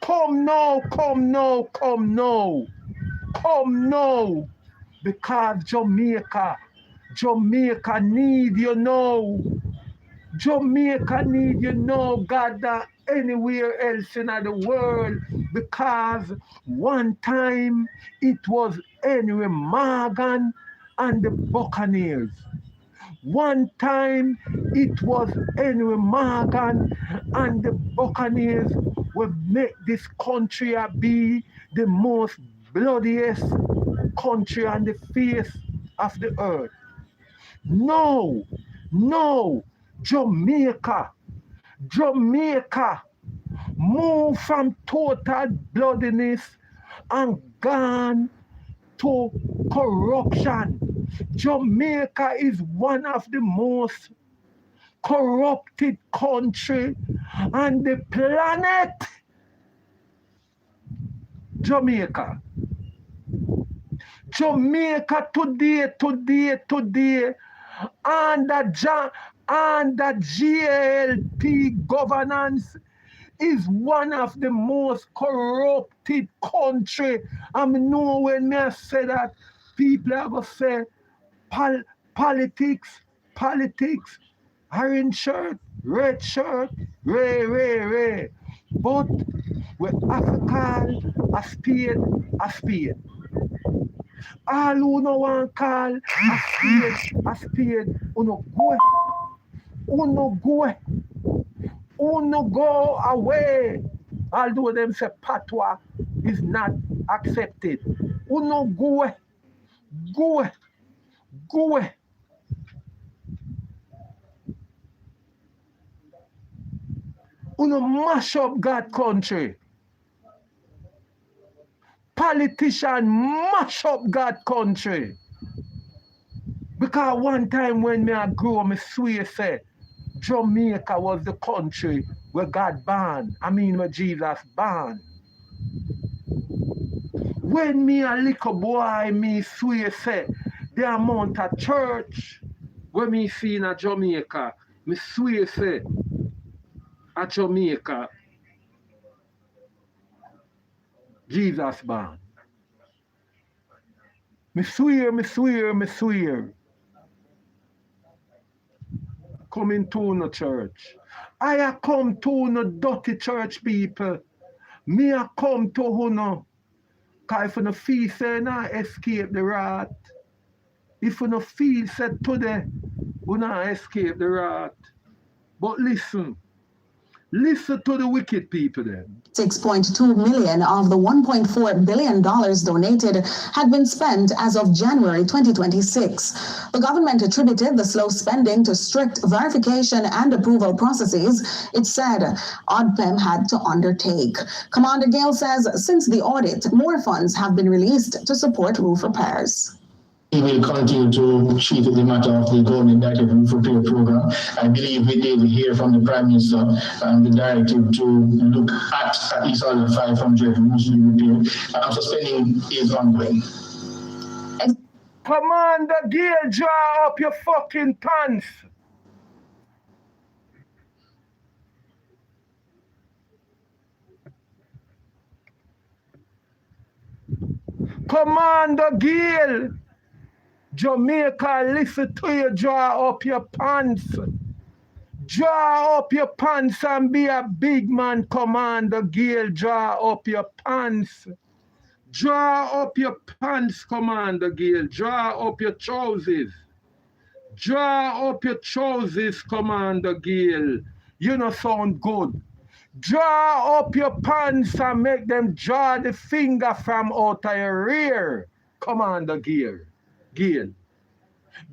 Come now, come now, come now. Come now. Because Jamaica need you now. Jamaica need you now, God, than anywhere else in the world. Because one time it was Henry Morgan and the Buccaneers. One time it was Henry Morgan and the Buccaneers will make this country be the most bloodiest country on the face of the earth. No, no, Jamaica move from total bloodiness and gone to corruption. Jamaica is one of the most corrupted country on the planet. Jamaica today, under GLP governance is one of the most corrupted country. I know when I say that, people are going to say politics, orange shirt, red shirt, ray. But we have to call a spade a spade. All who no want call a spade, uno go away. Although them say patois is not accepted. Uno go away. Uno mash up God country. Politician mash up God country. Because one time when I grew up, I swear say Jamaica was the country where God born. Where Jesus born. When me a little boy, me swear say the amount of church when me see in a Jamaica, me swear say at Jamaica, Jesus born. Me swear. Coming to no church. I come to no dirty church people. Me a come to who. Because if you no feel say na escape the wrath. If you no feel say today, you not escape the wrath. But listen to the wicked people then. 6.2 million of the $1.4 billion donated had been spent as of January 2026. The government attributed the slow spending to strict verification and approval processes it said ODPEM had to undertake. Commander Gale says since the audit, more funds have been released to support roof repairs. We will continue to treat the matter of the government-directed roof repair program. I believe we did hear from the Prime Minister the directive to look at least all the 500 roofs we repaired. Suspending is ongoing. Commander Gale, draw up your fucking pants. Commander Gale, Jamaica, listen to you, draw up your pants. Draw up your pants and be a big man, Commander Gale. Draw up your pants. Draw up your pants, Commander Gale. Draw up your trousers. Draw up your trousers, Commander Gale. You no sound good. Draw up your pants and make them draw the finger from out of your rear, Commander Gale.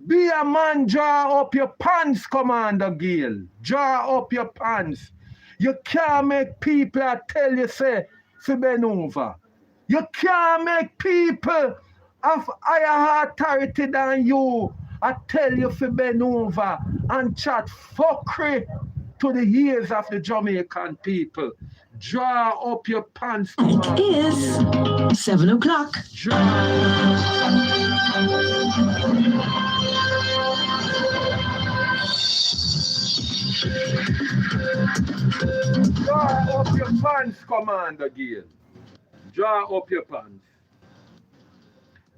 Be a man, draw up your pants, Commander Gale. Draw up your pants. You can't make people tell you, say, to bend over. You can't make people of higher authority than you I tell you to bend over and chat fuckery to the ears of the Jamaican people. Draw up your pants. It is 7 o'clock. Draw up your pants, Commander Gale. Draw up your pants.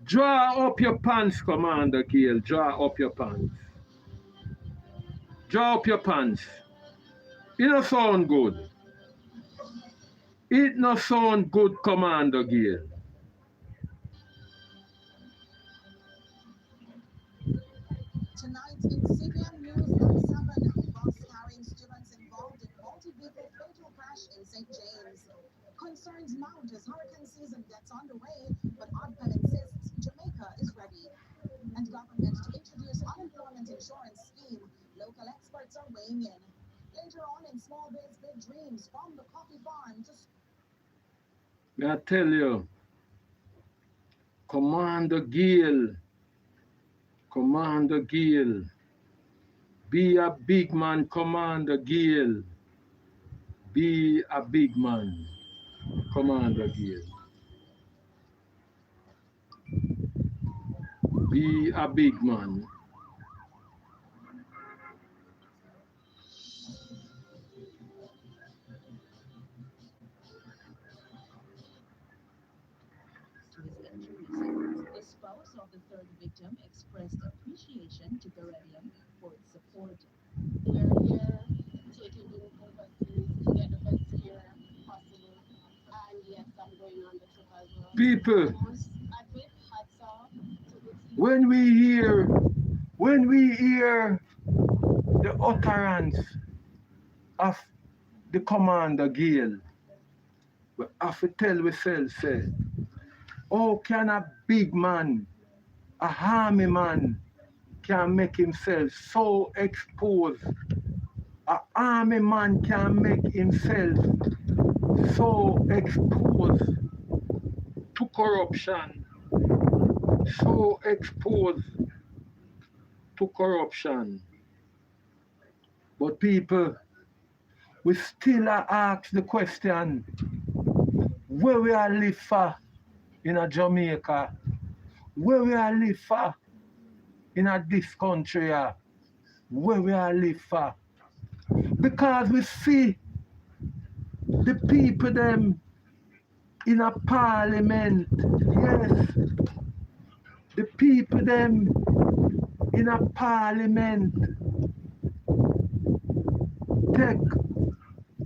Draw up your pants, Commander Gale. Draw up your pants. Draw up your pants. It don't sound good. It no sound good, Commander Gale. Tonight in CBM News at 7, bus carrying students involved in multi-vehicle fatal crash in St. James. Concerns mount as hurricane season gets underway, but Oddbell insists Jamaica is ready. And government to introduce unemployment insurance scheme. Local experts are weighing in. Later on in Small Bay's Big Dreams, from the coffee farm to... I tell you, Commander Gale, be a big man, Commander Gale. Be a big man, Commander Gale. Be a big man. The spouse of the third victim expressed appreciation to Beryllium for its support. We are here taking the emphasis to get the best care possible. And yes, I'm going on the trip as well. People, A bit hats off to the team. when we hear the utterance of the Commander Gale, we have to tell ourselves, say, how can a big man, a army man, can make himself so exposed? An army man can make himself so exposed to corruption. So exposed to corruption. But people, we still ask the question, where we are live for in a Jamaica? Where we are live for in a this country? Where we are live for? Because we see the people them in a parliament, yes, the people them in a parliament take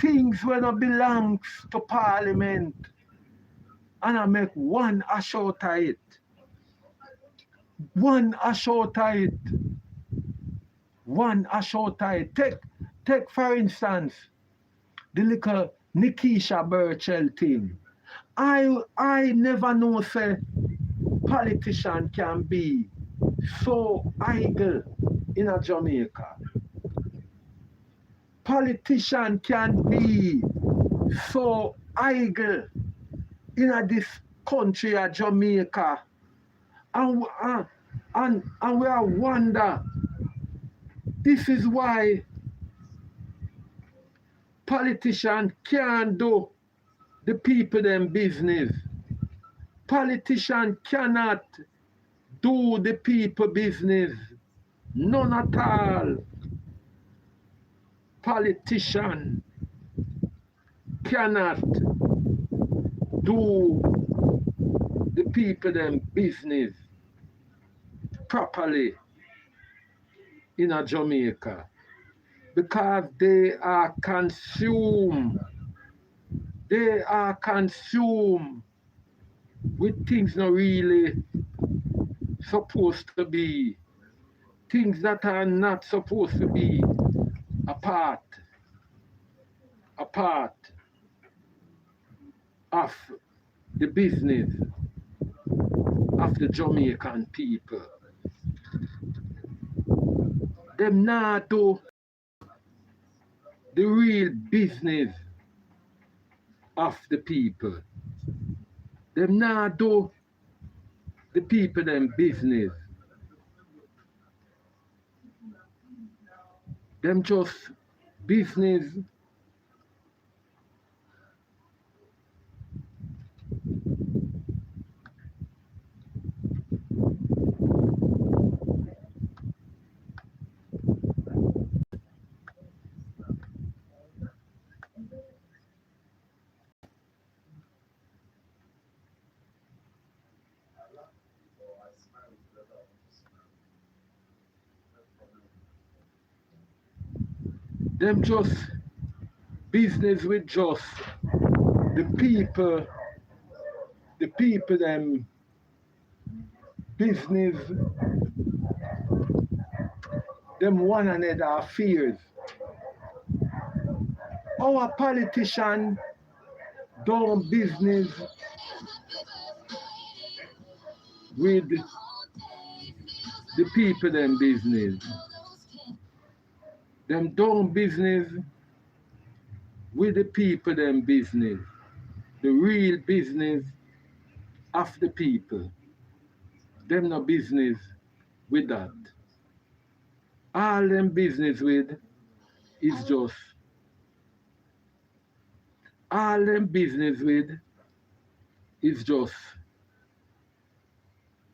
things when it belongs to parliament and I make one ash out of it. One ash out of it. One ash out of it. Take for instance the little Nikisha Burchell thing. I never know say politician can be so idle in a Jamaica. Politician can be so idle in a this country of Jamaica. And we are wonder, this is why politicians can't do the people them business. Politicians cannot do the people business. None at all. Politician cannot do the people them business properly in a Jamaica because they are consumed with things not really supposed to be things that are not supposed to be a part of the business of the Jamaican people. Them not do the real business of the people. Them not do the people them business. Them just business. Them just business with just the people them business, them one another affairs. Our politician don't business with the people them business. Them don't business with the people them business. The real business of the people. Them no business with that. All them business with is just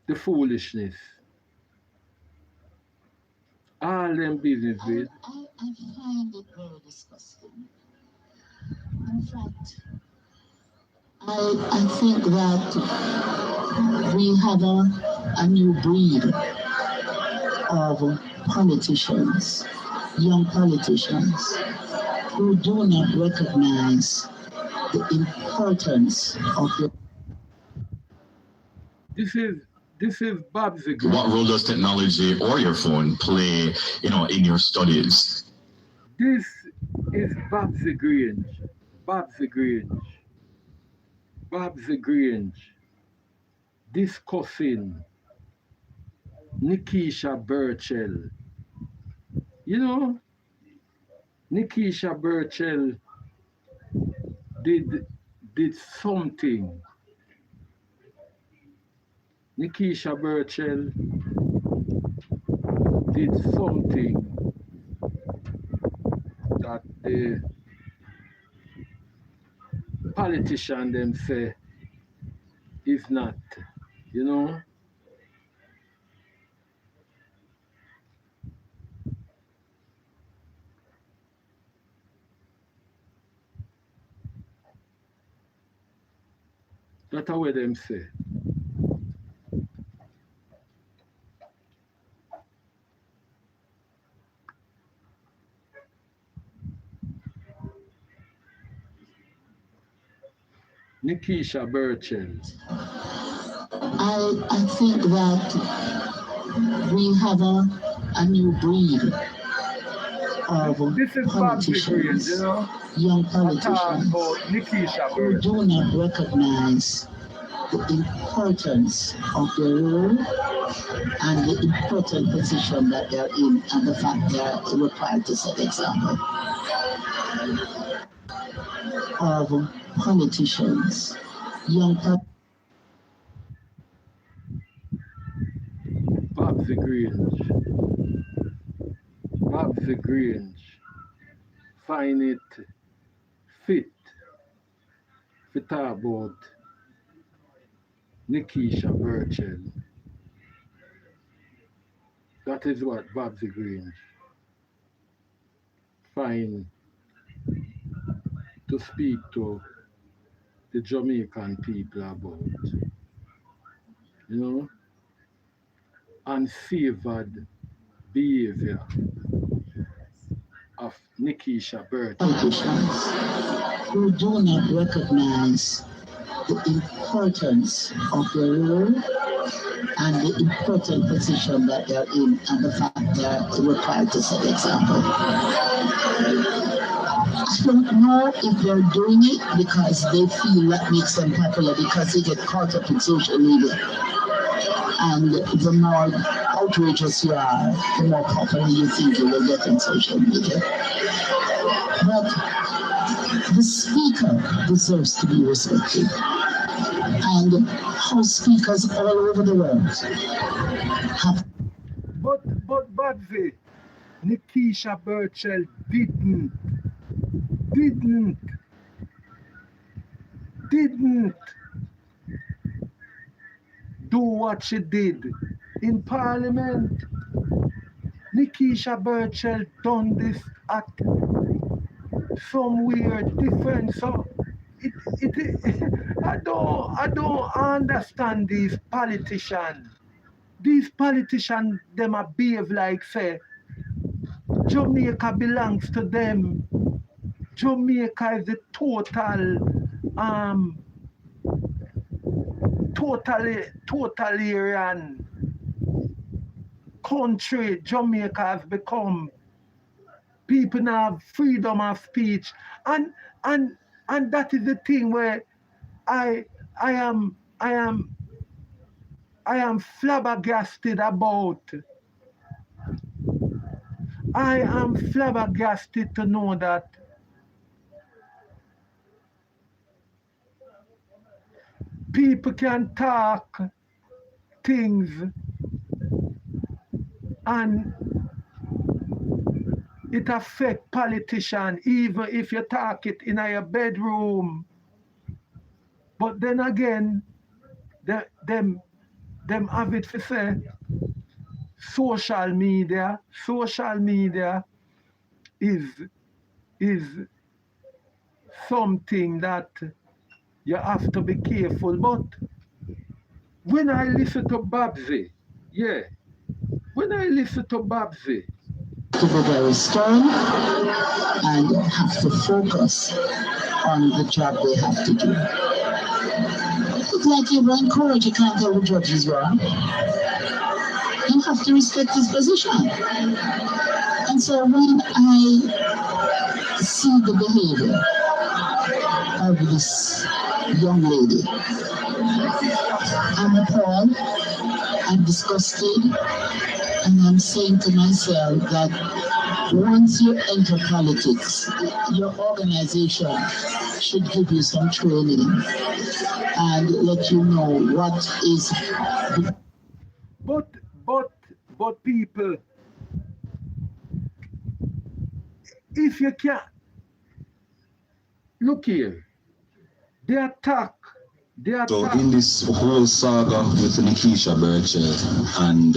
the foolishness. All them business with. I find it very disgusting. In fact, I think that we have a new breed of politicians, young politicians, who do not recognize the importance of the. This is Bob's agreement. What role does technology or your phone play, in your studies? This is Bob's agreement. Discussing Nikisha Burchell. Nikisha Burchell did something. Nikisha Burchell did something that the politician them say is not, That's what them say. Nikisha Burchell. I think that we have a new breed of This is Bob's agreement, politicians, young politicians, Nikisha who Burchell. do not recognize the importance of their role and the important position that they're in, and the fact they are required to set example of politicians, young Bob's agreement. Find it fit to talk about Nikisha Burchell. That is what Bob's agreement find to speak to the Jamaican people about. Unsavored behavior of Nikisha Burchell. politicians who do not recognize the importance of their role and the important position that they're in and the fact they're required to set example. I don't know if they're doing it because they feel that makes them popular because they get caught up in social media. And the more outrageous you are, the more popular you think you will get on social media. But the speaker deserves to be respected. And House speakers all over the world have. But Babsy, Nikisha Burchell didn't do what she did in Parliament. Nikisha Burchell done this at somewhere different. So I don't understand these politicians. These politicians, them a behave like say Jamaica belongs to them. Jamaica is the totalitarian country Jamaica has become. People now have freedom of speech, and that is the thing where I am flabbergasted about. I am flabbergasted to know that people can talk things and it affect politicians even if you talk it in your bedroom. But then again, them have it for say social media is something that you have to be careful. But when I listen to Babsy, to be very stern and have to focus on the job they have to do. It's like you were encouraged, you can't tell the judge is wrong. You have to respect his position. And so when I see the behavior of this young lady, I'm appalled, I'm disgusted, and I'm saying to myself that once you enter politics, your organization should give you some training and let you know what is. But people, if you can't look here, they attack. So in this whole saga with Nikisha Burchell and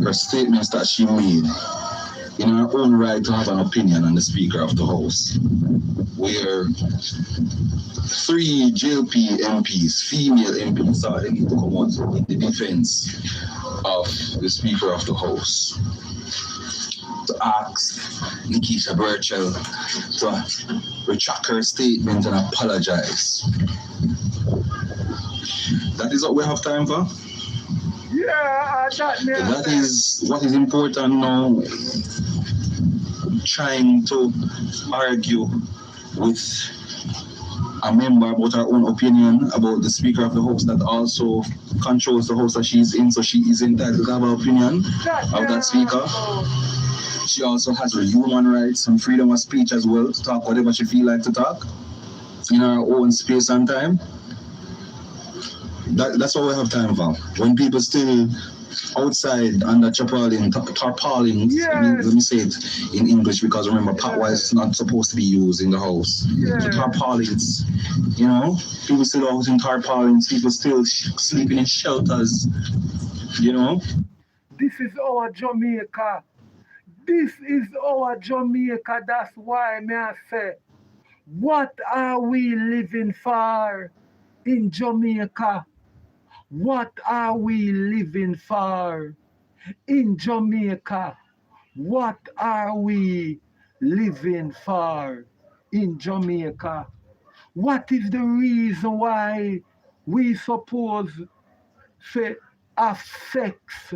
her statements that she made in her own right to have an opinion on the Speaker of the House, where 3 JLP MPs, female MPs, started they need to come out in the defense of the Speaker of the House, to ask Nikisha Burchell to retract her statement and apologize. That is what we have time for. Yeah, that is what is important now. Trying to argue with a member about her own opinion about the Speaker of the House that also controls the house that she's in, so she is entitled to have an opinion of that Speaker. She also has her human rights and freedom of speech as well, to talk whatever she feels like to talk in her own space and time. That's what we have time for. When people still outside under tarpaulins, let me say it in English because remember, patwa is not supposed to be used in the house. The tarpaulins, people still out in tarpaulins, people still sleeping in shelters, This is our Jamaica. That's why may I say, what are we living for in Jamaica? What are we living for in Jamaica? What are we living for in Jamaica? What is the reason why we suppose to have sex,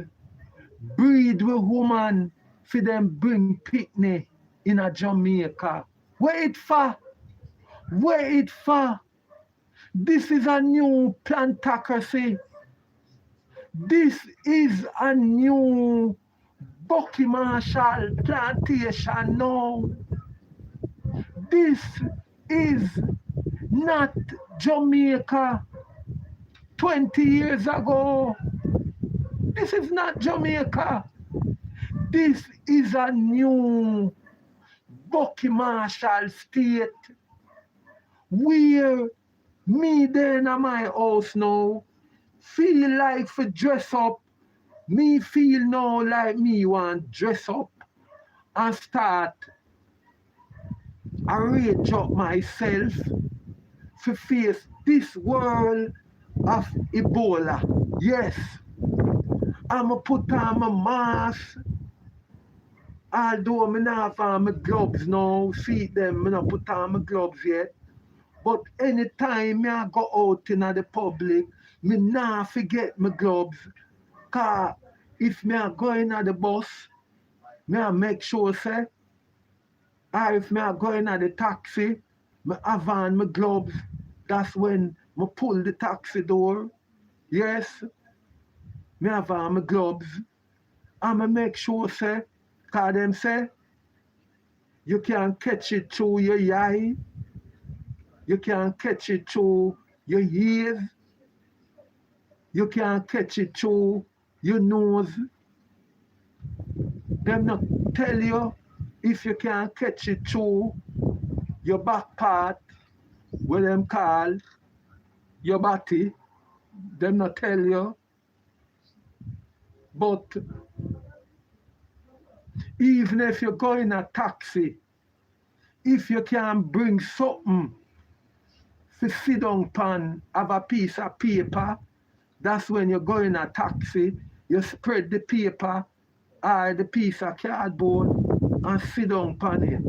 breed with woman for them bring picnic in a Jamaica? Where it for? Where it for? This is a new plantocracy. This is a new Bucky Marshall plantation now. This is not Jamaica 20 years ago. This is not Jamaica. This is a new Bucky Marshall state where me there in my house now feel like for dress up. Me feel now like me want dress up and start arrange up myself to face this world of Ebola. Yes, I'ma put on my mask, although I not have on my gloves now. See them, I not put on my gloves yet. But anytime me I go out in the public, me not forget my gloves. Cause if me I go in the bus, me I make sure say, or if me I go in the taxi, me have on my gloves. That's when me pull the taxi door. Yes, me have on my gloves. And me make sure say, cause them say, you can catch it through your eye, you can catch it through your ears, you can catch it through your nose. Them not tell you if you can catch it through your back part, what them call your body. Them not tell you. But even if you go in a taxi, if you can bring something to sit down pan, have a piece of paper, that's when you go in a taxi, you spread the paper or the piece of cardboard and sit down pan it.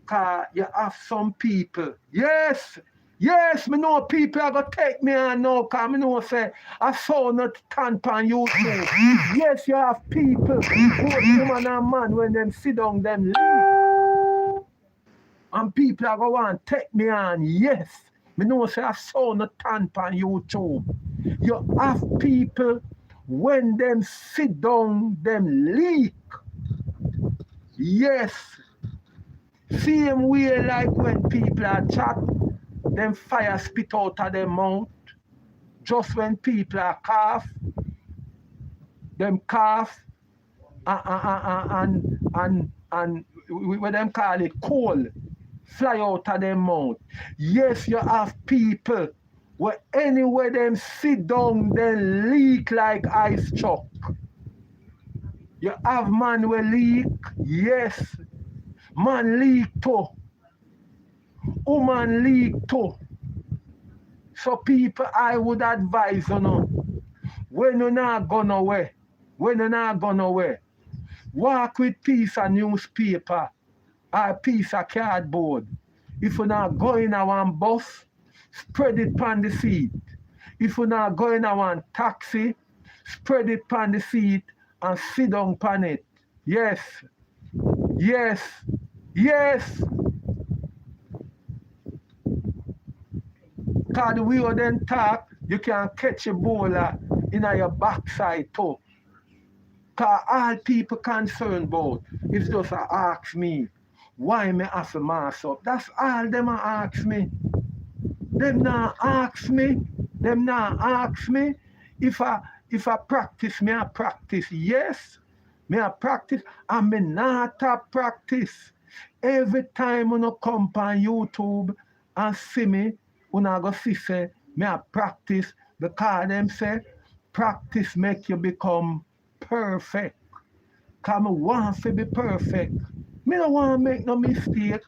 Cause you have some people. Yes, me know people are gonna take me on now, cause me know say I saw not stand on YouTube. Yes, you have people, both woman and man, when them sit down, them leave. And people are gonna want to take me on. Yes, me know say I saw not stand on YouTube. You have people when them sit down, them leak. Yes. Same way like when people are chat, them fire spit out of their mouth. Just when people are cough, them cough and what them call it, cold, fly out of their mouth. Yes, you have people where anywhere them sit down, they leak like ice chuck. You have man will leak, yes. Man leak too. Woman leak too. So people, I would advise you know, when you're not going away, walk with piece of newspaper or piece of cardboard. If you're not going on one bus, spread it on the seat. If you're not going on one taxi, spread it on the seat and sit down on it. Yes. Cause the way you then talk, you can catch Ebola in your backside too. Cause all people concerned about is just ask me, why me have to mask up? That's all them ask me. Them not ask me if I practice, me I practice. Yes, me I practice, and me not a practice. Every time when you come on YouTube and see me, when I go see say, me I practice, because them say, practice make you become perfect. Because I want to be perfect. Me don't want to make no mistake.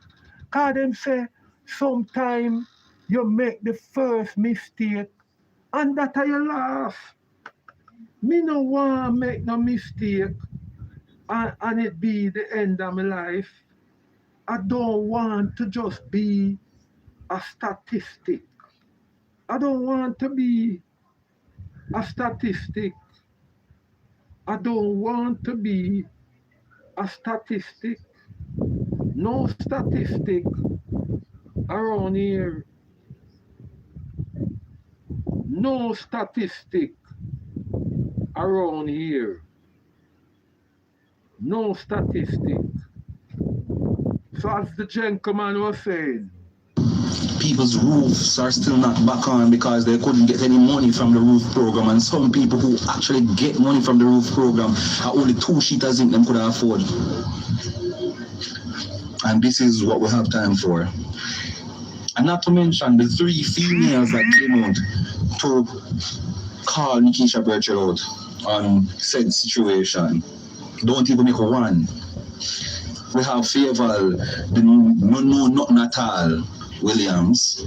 Because them say, sometimes you make the first mistake and that you laugh. Me no want to make no mistake and it be the end of my life. I don't want to just be a statistic. I don't want to be a statistic. I don't want to be a statistic. No statistic around here. No statistic around here. No statistic. So as the gentleman was saying, people's roofs are still not back on because they couldn't get any money from the roof program, and some people who actually get money from the roof program are only 2 sheet of zinc them could afford. And this is what we have time for. And not to mention the 3 females that came out to call Nikisha Birchall out on said situation. Don't even make one. We have Favour, the no nothing at all, Williams,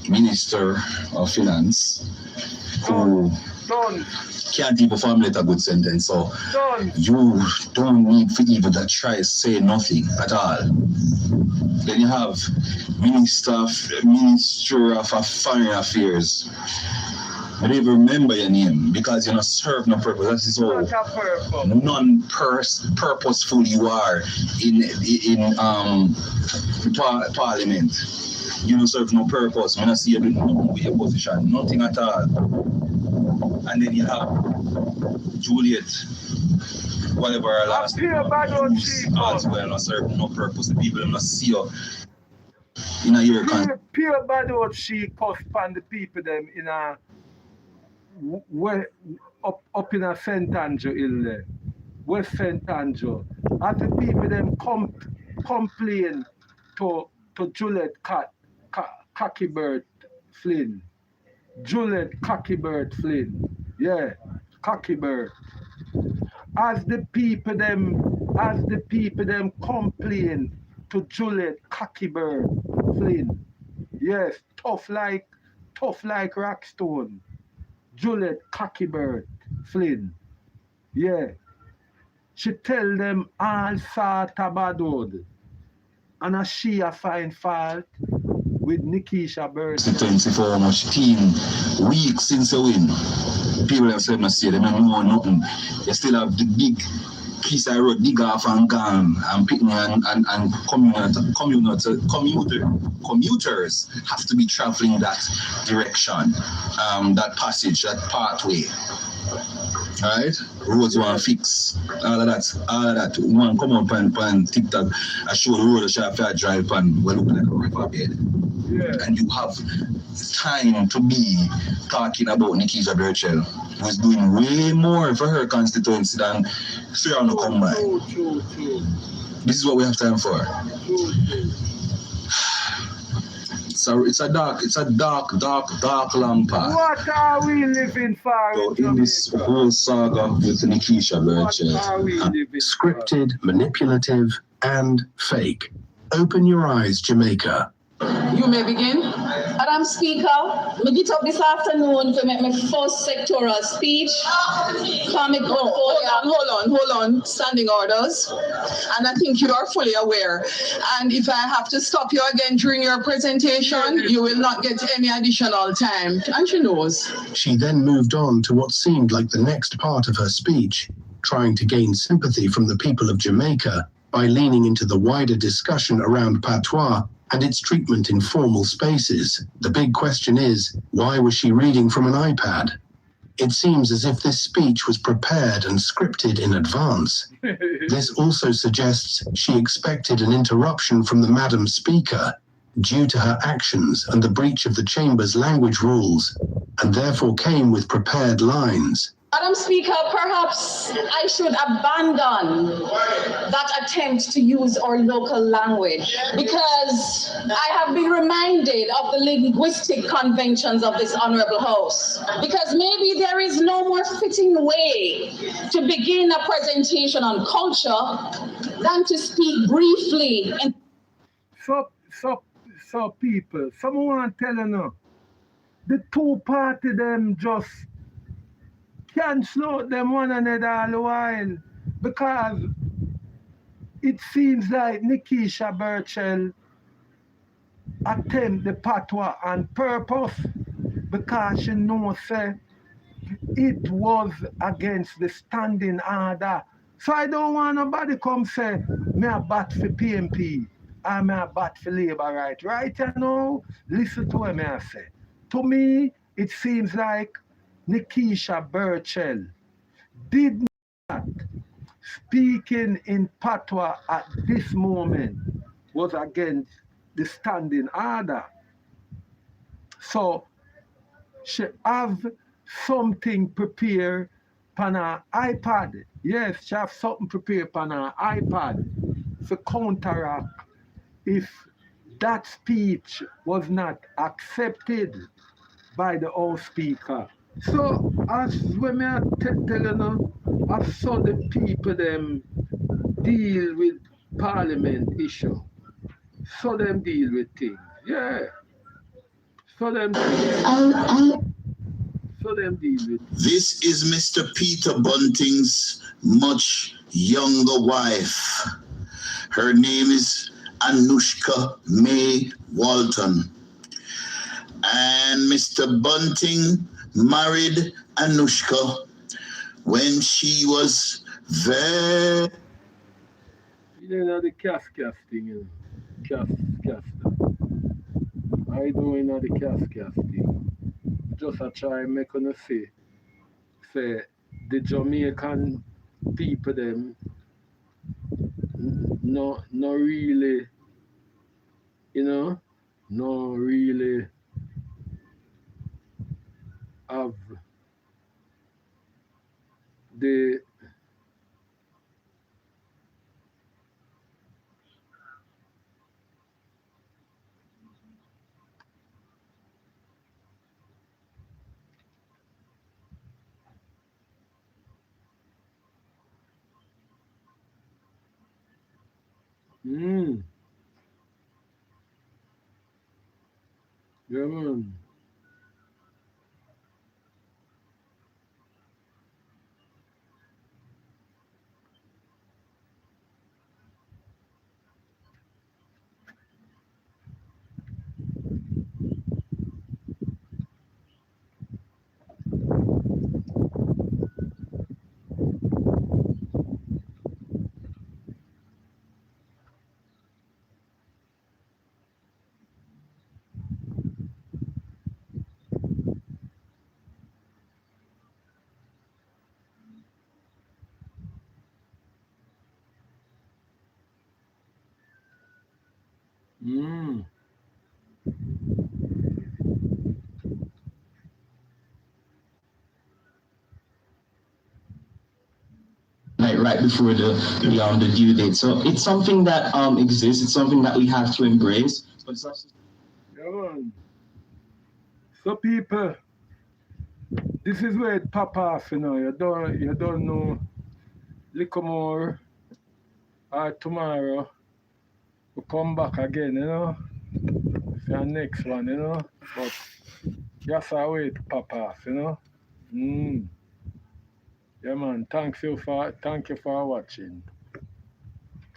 Minister of Finance, who can't even formulate a good sentence. So you don't need to even try to say nothing at all. Then you have Minister of Foreign Affairs. I don't even remember your name because you don't serve no purpose. That is how non-purposeful you are in Parliament. You don't serve no purpose. I don't see you doing nothing with your position, nothing at all. And then you have Juliet, whatever her last name as well, not serve no purpose. The people don't see you in a year. Pure bad what she cost on the people them in a up in a St. Andrew Hill there, West St. Andrew. As the people them complain to Juliet Cockybird Flynn. Juliet Cockybird Flynn. Yeah, Cockybird. As the people them complain to Juliet Cockybird Flynn. Yes, tough like Rockstone. Juliet Cockybird Flynn. Yeah. She tell them all sort of bad word. And as she a find fault with Nikisha Bird. 24 much team weeks since you win. People have said, they don't know nothing. They still have the big piece of road, dig off and gone, and picking and commuters have to be traveling that direction, that passage, that pathway. Right? Roads want fix. All of that. One come up and TikTok, I show the road, I show a drive and we're looking like a riverbed. Yeah. And you have time to be talking about Nikisha Birchall, who's doing way more for her constituency than Fiona come by. True. This is what we have time for. So it's a dark, long path. What are we living for? So in this whole saga with Nikisha Birchall, scripted, manipulative, and fake. Open your eyes, Jamaica. You may begin. Madam Speaker, I get up this afternoon to make my first sectoral speech. Hold on. Standing orders. And I think you are fully aware. And if I have to stop you again during your presentation, you will not get any additional time. And she knows. She then moved on to what seemed like the next part of her speech, trying to gain sympathy from the people of Jamaica by leaning into the wider discussion around patois and its treatment in formal spaces. The big question is, why was she reading from an iPad? It seems as if this speech was prepared and scripted in advance. This also suggests she expected an interruption from the Madam Speaker due to her actions and the breach of the Chamber's language rules, and therefore came with prepared lines. Madam Speaker, perhaps I should abandon that attempt to use our local language because I have been reminded of the linguistic conventions of this Honorable House. Because maybe there is no more fitting way to begin a presentation on culture than to speak briefly. So people, someone telling you, the two party them just cancel out them one another all the while because it seems like Nikisha Birchall attempt the patois on purpose because she knows it was against the standing order. So I don't want nobody come say, me a bat for PNP or me a bat for Labour right. Right, you know? Listen to what me I say. To me, it seems like Nikisha Burchell did not speaking in patois at this moment was against the standing order. So she have something prepared on her iPad. Yes, she have something prepared on her iPad to counteract if that speech was not accepted by the House Speaker. So as when I tell you, I saw the people them deal with Parliament issue. So them deal with things. Yeah. So them deal with. This is Mr. Peter Bunting's much younger wife. Her name is Anushka May Walton. And Mr. Bunting married Anushka when she was very... You know the casting, you know. Caster. I do know the casting. Just a try make on say the Jamaican people them no really, you know, no really have the yeah man. Like right before the due date. So it's something that exists. It's something that we have to embrace. But it's also... Yeah man. So people, this is where it pop off, you know. You don't know little more or tomorrow we come back again, you know. For the next one, you know. But that's how it pop off, you know. Yeah man, thank you for watching.